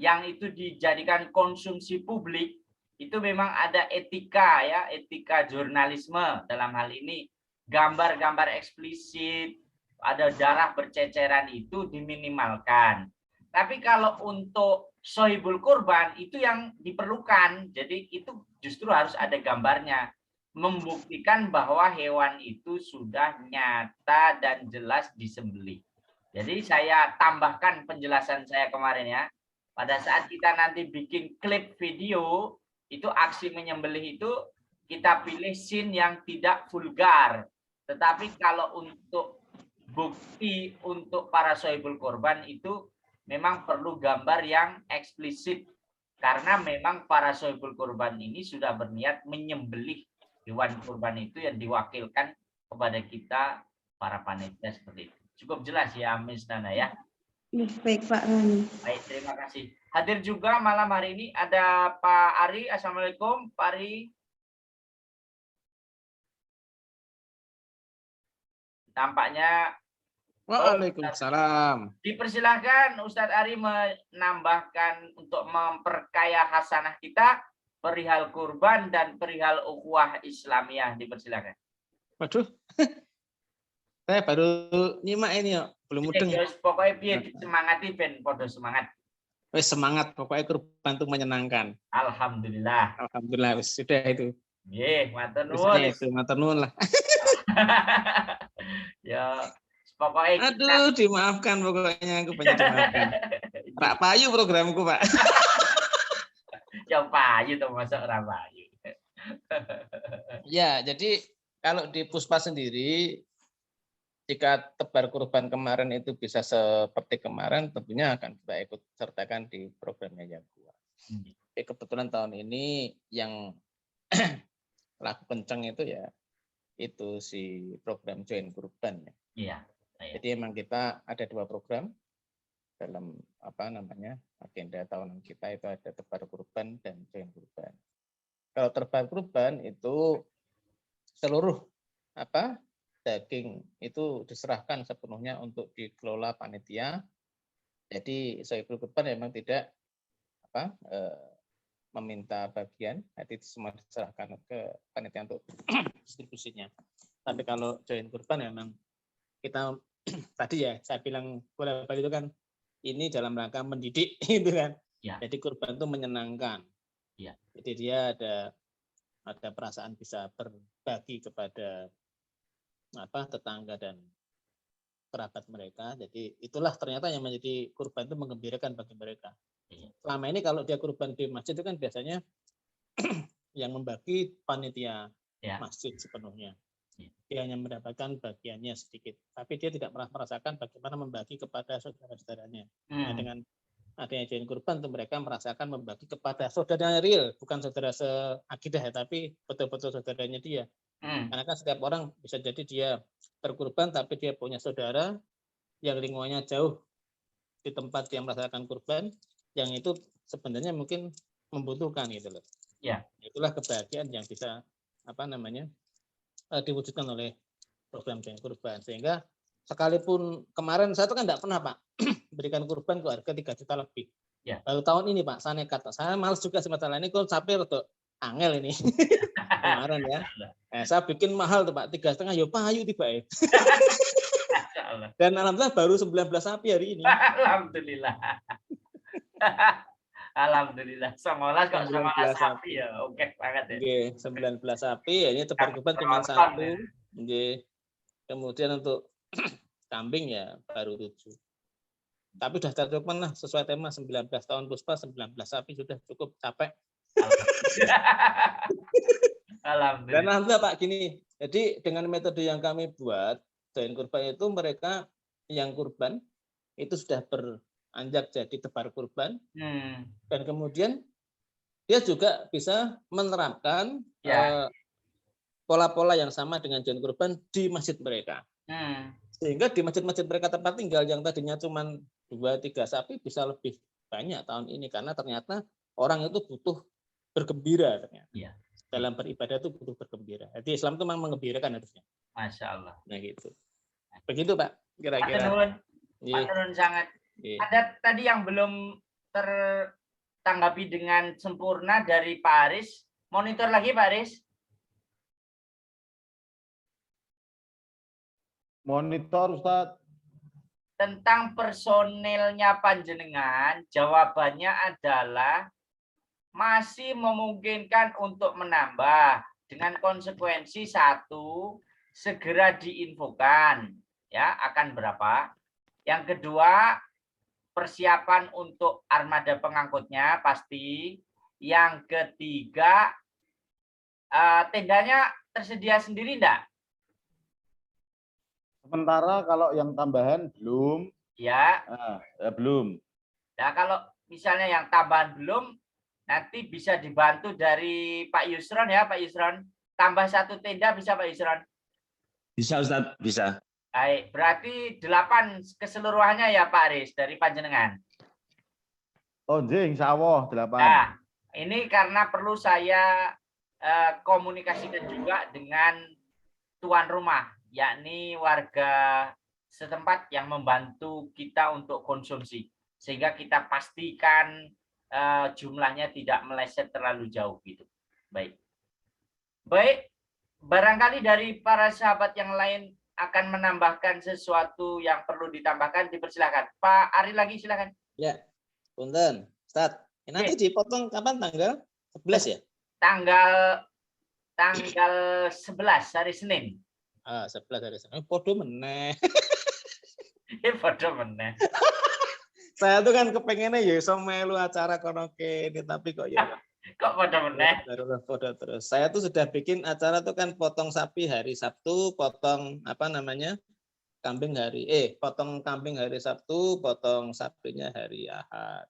yang itu dijadikan konsumsi publik, itu memang ada etika ya, etika jurnalisme dalam hal ini. Gambar-gambar eksplisit, ada darah berceceran itu diminimalkan. Tapi kalau untuk sohibul kurban itu yang diperlukan, jadi itu justru harus ada gambarnya, membuktikan bahwa hewan itu sudah nyata dan jelas disembelih. Jadi saya tambahkan penjelasan saya kemarin ya. Pada saat kita nanti bikin klip video, itu aksi menyembelih itu kita pilih scene yang tidak vulgar. Tetapi kalau untuk bukti untuk para sohibul korban itu memang perlu gambar yang eksplisit. Karena memang para sohibul korban ini sudah berniat menyembelih hewan kurban itu yang diwakilkan kepada kita para panitia seperti itu. Cukup jelas ya Miss Nana ya. Baik Pak Rani. Baik, terima kasih. Hadir juga malam hari ini ada Pak Ari. Assalamualaikum Pak Ari. Tampaknya Waalaikumsalam. Dipersilahkan Ustadz Ari menambahkan untuk memperkaya hasanah kita perihal kurban dan perihal ukhuwah Islamiyah. Dipersilahkan. Waduh. Saya baru nyimak ini ya, belum mudeng. Pokoknya biar semangati ben podo semangat. Wes semangat, pokoknya kurban itu menyenangkan. Alhamdulillah. Alhamdulillah, wes sudah itu. Nggih, matur Nuwun. nuwun. Itu matur nuwun lah. Ya, pokoknya aduh, dimaafkan pokoknya aku banyak dimaafkan. Pak Payu programku, Pak. Ya Payu tuh masuk orang Payu. Ya, jadi kalau di Puspa sendiri jika tebar kurban kemarin itu bisa seperti kemarin, tentunya akan kita ikut sertakan di programnya Jaguar. Kebetulan tahun ini yang laku kenceng itu ya itu si program join kurban ya. Iya. Jadi emang kita ada 2 program dalam agenda tahunan kita itu ada tebar kurban dan join kurban. Kalau tebar kurban itu seluruh daging itu diserahkan sepenuhnya untuk dikelola panitia. Jadi sohibul kurban memang tidak meminta bagian, jadi semua diserahkan ke panitia untuk distribusinya. Tapi kalau join kurban memang kita tadi ya saya bilang bolak-balik itu kan ini dalam rangka mendidik itu kan. Ya. Jadi kurban itu menyenangkan. Ya. Jadi dia ada perasaan bisa berbagi kepada tetangga dan kerabat mereka. Jadi itulah ternyata yang menjadi kurban itu menggembirakan bagi mereka. Selama ini kalau dia kurban di masjid itu kan biasanya yang membagi panitia masjid sepenuhnya. Dia hanya mendapatkan bagiannya sedikit, tapi dia tidak pernah merasakan bagaimana membagi kepada saudara-saudaranya. Nah, dengan adanya join kurban itu mereka merasakan membagi kepada saudaranya real, bukan saudara seakidah ya, tapi betul-betul saudaranya dia. Karena kan setiap orang bisa jadi dia berkurban tapi dia punya saudara yang lingkungannya jauh di tempat yang merasakan kurban, yang itu sebenarnya mungkin membutuhkan gitu loh. Ya. Itulah kebahagiaan yang bisa diwujudkan oleh program join kurban. Sehingga sekalipun kemarin saya tuh kan tidak pernah Pak berikan kurban ke harga 3 juta lebih. Ya. Baru tahun ini Pak, saya nekat. Saya malas juga sementara ini kalau capek atau angel ini. Kemarin ya. Saya bikin mahal tuh Pak, 3,5 ya payu tiba ya. Dan alhamdulillah baru 19 sapi hari ini. Alhamdulillah. Alhamdulillah. 19 kok 19 sapi ya. Oke banget ya. Oke, 19 sapi ya ini tebar kurban cuma 1. Oke. Kemudian untuk kambing ya baru 7. Tapi sudah tercukup lah sesuai tema 19 tahun Puspa 19 sapi sudah cukup capek. Alhamdulillah. Dan alhamdulillah Pak gini. Jadi dengan metode yang kami buat join kurban itu mereka yang kurban itu sudah beranjak jadi tebar kurban dan kemudian dia juga bisa menerapkan pola-pola yang sama dengan join kurban di masjid mereka. Sehingga di masjid-masjid mereka tempat tinggal yang tadinya cuma 2-3 sapi bisa lebih banyak tahun ini karena ternyata orang itu butuh bergembira ternyata. Ya. Dalam beribadah itu butuh bergembira. Jadi Islam itu memang mengembirakan harusnya. Masya Allah. Nah gitu. Begitu Pak kira-kira. Maturun sangat. Ada tadi yang belum tertanggapi dengan sempurna dari Pak Aris. Monitor lagi Pak Aris. Monitor Ustadz. Tentang personilnya panjenengan, jawabannya adalah masih memungkinkan untuk menambah dengan konsekuensi 1, segera diinfokan ya akan berapa. Yang kedua, persiapan untuk armada pengangkutnya pasti. Yang ketiga, tendanya tersedia sendiri enggak? sementara kalau yang tambahan belum. Ya. Belum. Nah, kalau misalnya yang tambahan belum, nanti bisa dibantu dari Pak Yusron ya, Pak Yusron. Tambah 1 tenda bisa Pak Yusron? Bisa Ustadz, bisa. Baik, berarti 8 keseluruhannya ya Pak Aris dari panjenengan. Oh, insya Allah 8. Nah, ini karena perlu saya komunikasikan juga dengan tuan rumah, yakni warga setempat yang membantu kita untuk konsumsi. Sehingga kita pastikan jumlahnya tidak meleset terlalu jauh gitu. Baik. Baik, barangkali dari para sahabat yang lain akan menambahkan sesuatu yang perlu ditambahkan, dipersilakan. Pak Ari lagi silakan. Ya, punten, Ustaz. Nanti dipotong kapan tanggal 11 ya? Tanggal 11 hari Senin. 11 hari Senin. Podo meneh. Podo meneh. Saya tuh kan kepengennya ya iso melu acara kono kene tapi kok ya kok podo meneh. Podo terus. Saya tuh sudah bikin acara tuh kan potong sapi hari Sabtu, potong kambing potong kambing hari Sabtu, potong sapinya hari Ahad.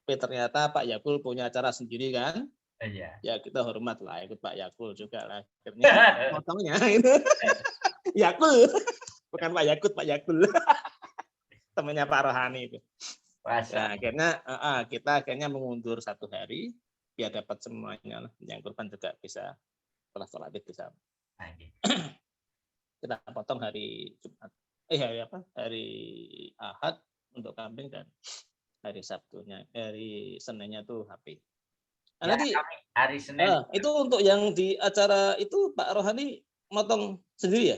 Tapi ternyata Pak Yakul punya acara sendiri kan? Iya. Ya kita hormat lah, ikut Pak Yakul juga lah. Akhirnya potongnya itu. Yakul, bukan Pak Yakut, Pak Yakul. Temannya Pak Rohani itu. Nah, kita akhirnya mengundur 1 hari biar dapat semuanya. Yang kurban juga bisa setelah sholat Id bisa. Kita potong hari Jumat. Hari Ahad untuk kambing dan hari Sabtunya, hari Seninnya tuh HP. Nah, nanti hari Senin. Itu untuk yang di acara itu Pak Rohani motong sendiri ya?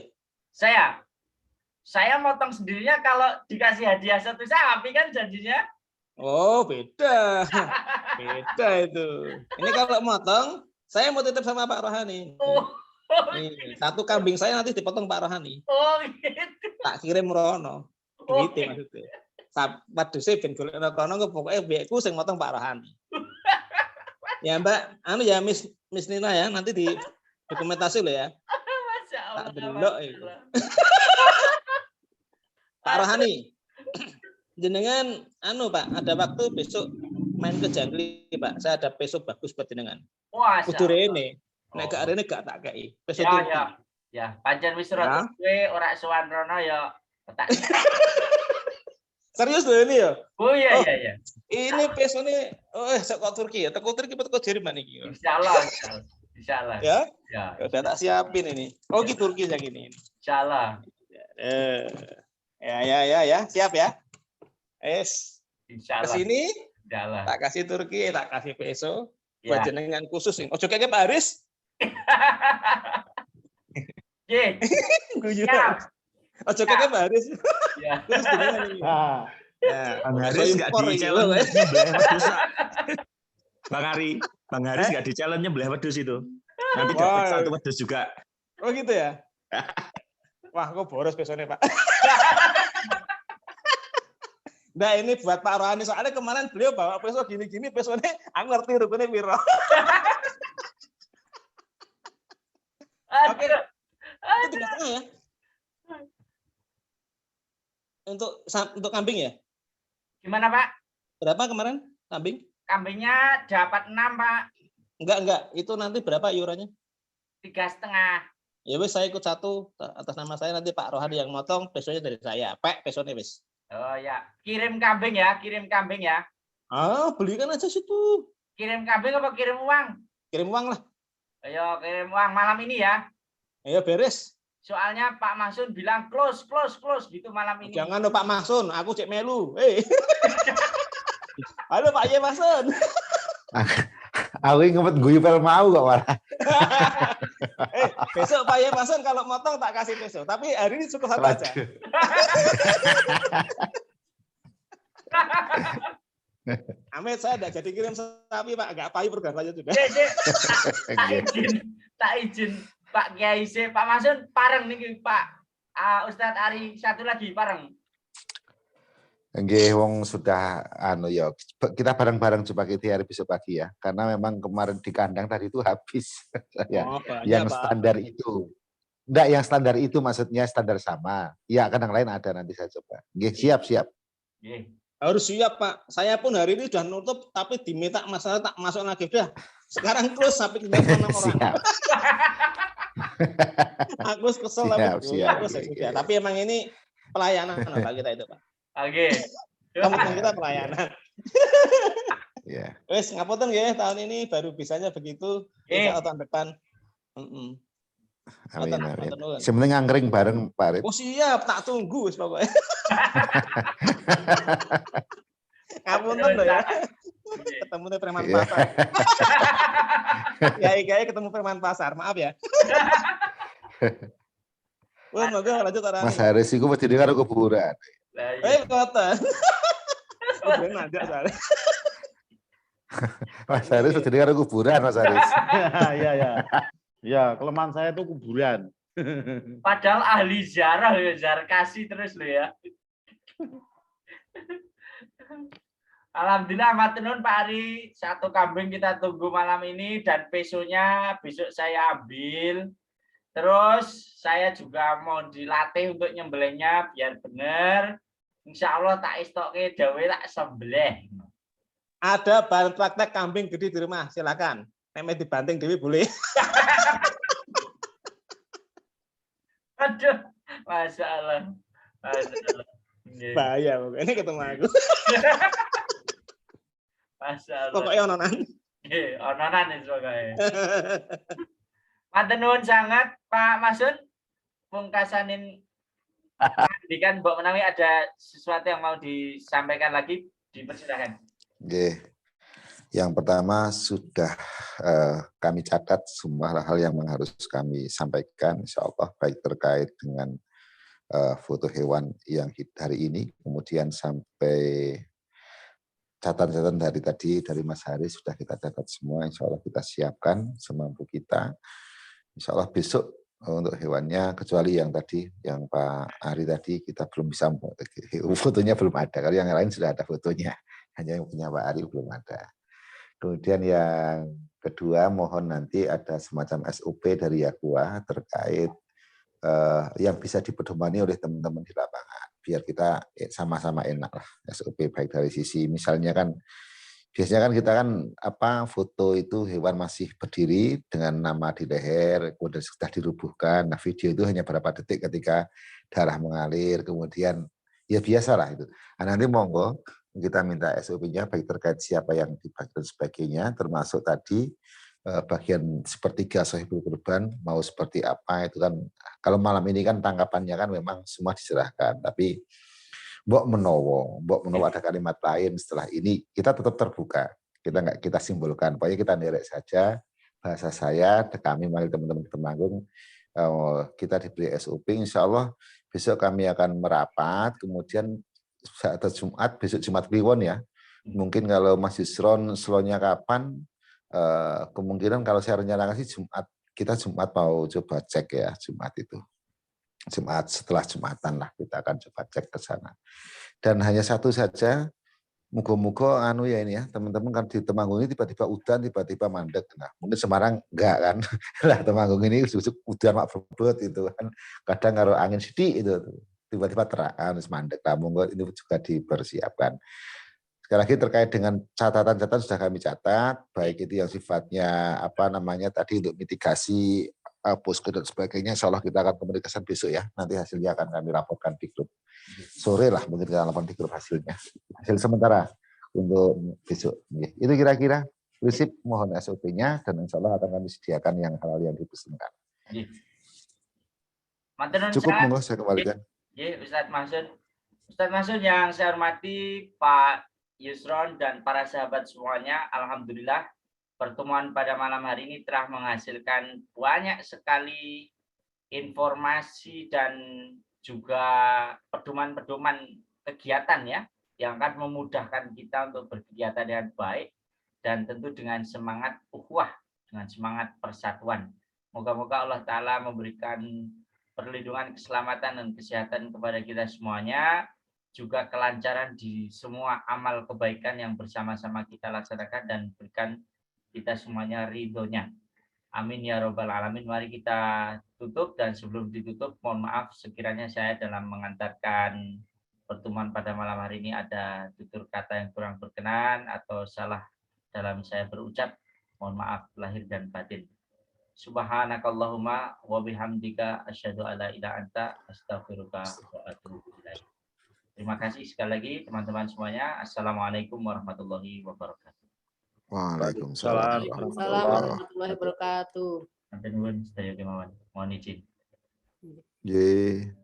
Saya motong sendirinya kalau dikasih hadiah 1 sapi kan janjinya. Oh, beda. Beda itu. Ini kalau motong, saya mau titip sama Pak Rohani. Nih, 1 kambing saya nanti dipotong Pak Rohani. Oh, gitu. Tak kirim rono. Gitu maksudnya. Padusnya ben golekno kono pokoknya biekku sing motong Pak Rohani. Ya, Mbak, ya Miss Nina ya, nanti di dokumentasi loh ya. Tak delok itu. Pak Rohani, jenengan Pak, ada waktu besok main ke Jangkrik Pak. Saya ada peso bagus buat jenengan. Wah, kudu rene. Nek gak rene gak tak kei. Peso ya, pancen wis ora kowe ora sowan rono ya tak. Serius loh ini ya? Oh iya. Ini peso ini kok Turki ya? Teko Turki atau Jerman iki? Insyaallah. Ya? Udah tak siapin ini. Oh, ki Turki yang ini. Insyaallah. Ya, siap ya. Insyaallah. Kesini, Insyaallah. tak kasih Turki, tak kasih peso. Buat jenengan khusus nih. Ojo kayak Pak Aris. Ojo kayak Pak Aris. Terus jenengan ini. Bang Haris nggak di challenge belah wedus. Bang Haris nggak di challenge belah wedus itu. Nanti dapat 1 wedus juga. Oh gitu ya. Wah, kok boros pesone Pak. Nah ini buat Pak Rohani, soalnya kemarin beliau bawa peso gini-gini, pesone aku ngerti rupanya piro. Oke, itu 3,5 ya. Untuk kambing ya? Gimana Pak? Berapa kemarin kambing? Kambingnya dapat 6 Pak. Enggak, itu nanti berapa iurannya? 3,5. Ya wis, saya ikut 1 atas nama saya, nanti Pak Rohani yang motong, pesonya dari saya. Pesone wis. Oh ya, kirim kambing ya. Belikan aja situ. Kirim kambing apa kirim uang? Kirim uang lah. Ayo kirim uang malam ini ya. Ayo beres. Soalnya Pak Mahsun bilang close gitu malam ini. Jangan Pak Mahsun, aku cek melu. Halo Pak Ye Mahsun. Aku ngempet guyupel mau kok malah. Besok Pak Ye Mahsun kalau motong tak kasih peso, tapi hari ini cukup 1 aja. Amit, saya enggak jadi kirim sapi Pak, enggak payu program saja sudah. Tak izin Pak Kiai Pak Mahsun pareng nih Pak Ustadz Ari 1 lagi pareng. Nggih, wong sudah ya kita bareng-bareng coba kita hari besok pagi ya, karena memang kemarin di kandang tadi itu habis yang standar itu Enggak, yang standar itu maksudnya standar sama. Ya, kan yang lain ada, nanti saya coba. Nggih, siap. Harus siap, Pak. Saya pun hari ini sudah nutup, tapi diminta masalah tak masuk lagi. Udah, sekarang close sampai tinggal 6 orang. Siap. Aku kesel Siap. sudah. Tapi emang ini pelayanan Pak kita itu, Pak. Oke. Komitmen kita pelayanan. Ya. Wes ngapunten nggih, tahun ini baru bisanya begitu. Insya Allah tahun depan. Amin. Sebenarnya ngangkring bareng Pak Arif. Oh siap, tak tunggu wis pokoknya. Ngapunten lho ya. Ketemu di preman pasar. Kiai ketemu preman pasar, maaf ya. Wah, moga lanjut arah. Mas Haris iku mesti karo kuburan. Koten. Ben ngajak soalnya. Mas Haris mesti karo kuburan, Mas Haris. Iya. Ya, kelemahan saya itu kuburan. Padahal ahli ziarah ya, ziarah kasih terus lo ya. Alhamdulillah, matur nuwun Pak Ari. 1 kambing kita tunggu malam ini dan besok saya ambil. Terus saya juga mau dilatih untuk nyembelihnya biar benar. Insya Allah tak istoke dawe tak sembelih. Ada bahan praktek kambing gede di rumah, silakan. Nek dibanting dewi boleh. Aduh, Masya Allah. Bahaya, ini ketemu aku. Masya Allah. Pokoknya ononan. Ononan itu pokoknya. Matur nuwun sangat Pak Masun. Pungkasanin kan Mbok Menawi ada sesuatu yang mau disampaikan lagi, dipersilakan. Oke. Yang pertama sudah kami catat semua hal yang harus kami sampaikan, insya Allah, baik terkait dengan foto hewan yang hari ini, kemudian sampai catatan dari Mas Haris sudah kita catat semua, insya Allah kita siapkan semampu kita. Insya Allah besok untuk hewannya, kecuali yang tadi, yang Pak Ari tadi, kita belum bisa, fotonya belum ada, kalau yang lain sudah ada fotonya, hanya yang punya Pak Ari belum ada. Kemudian yang kedua, mohon nanti ada semacam SOP dari Yakua terkait yang bisa dipedomani oleh teman-teman di lapangan. Biar kita sama-sama enak lah SOP, baik dari sisi misalnya kan, biasanya kan kita foto itu hewan masih berdiri dengan nama di leher, kemudian sudah dirubuhkan. Nah video itu hanya berapa detik ketika darah mengalir, kemudian ya biasalah itu. Nah, nanti monggo kita minta SOP-nya baik terkait siapa yang dibagi dan sebagainya, termasuk tadi bagian sepertiga sohibul kurban mau seperti apa itu kan. Kalau malam ini kan tangkapannya kan memang semua diserahkan, tapi mbok menowo ada kalimat lain setelah ini, kita tetap terbuka, kita simbolkan, pokoknya kita derek saja bahasa saya, kami mari teman-teman Temanggung, kita diberi SOP, insya Allah besok kami akan merapat, kemudian saat Jumat, besok Jumat Kliwon ya. Mungkin kalau Mas Yusron slownya kapan, kemungkinan kalau saya rencanakan sih Jumat, kita Jumat mau coba cek ya, Jumat itu. Jumat setelah Jumatan lah kita akan coba cek ke sana. Dan hanya satu saja, muga-muga ya ini ya, teman-teman kan di Temanggung ini tiba-tiba udan, tiba-tiba mandek. Nah, mungkin Semarang enggak kan. Lah Temanggung ini udan mak bebet itu kan. Kadang kalau angin sedikit itu tiba-tiba terang, mandek. Namun ini juga dipersiapkan. Sekali lagi terkait dengan catatan-catatan sudah kami catat, baik itu yang sifatnya tadi untuk mitigasi posko dan sebagainya, insya Allah kita akan komunikasikan besok ya. Nanti hasilnya akan kami laporkan di grup. Sore lah mungkin kita laporkan di grup hasilnya. Hasil sementara untuk besok. Itu kira-kira prinsip mohon SOP-nya dan insya Allah akan kami sediakan yang hal-hal yang dipesankan. Cukup, monggo saya kembalikan. Ustadz Masun yang saya hormati, Pak Yusron dan para sahabat semuanya, alhamdulillah pertemuan pada malam hari ini telah menghasilkan banyak sekali informasi dan juga pedoman-pedoman kegiatan ya, yang akan memudahkan kita untuk berkegiatan dengan baik dan tentu dengan semangat ukhuwah, dengan semangat persatuan. Moga-moga Allah Ta'ala memberikan perlindungan, keselamatan, dan kesehatan kepada kita semuanya, juga kelancaran di semua amal kebaikan yang bersama-sama kita laksanakan dan berikan kita semuanya ridhonya. Amin ya robbal alamin. Mari kita tutup, dan sebelum ditutup mohon maaf sekiranya saya dalam mengantarkan pertemuan pada malam hari ini ada tutur kata yang kurang berkenan atau salah dalam saya berucap. Mohon maaf lahir dan batin. Subhanakallahumma wa bihamdika asyhadu alla ilaha anta astaghfiruka wa atubu ilaik. Terima kasih sekali lagi teman-teman semuanya. Assalamualaikum warahmatullahi wabarakatuh. Waalaikumsalam warahmatullahi wabarakatuh. Sampai nuwun sedaya kemawon. Mohon izin. Nggih.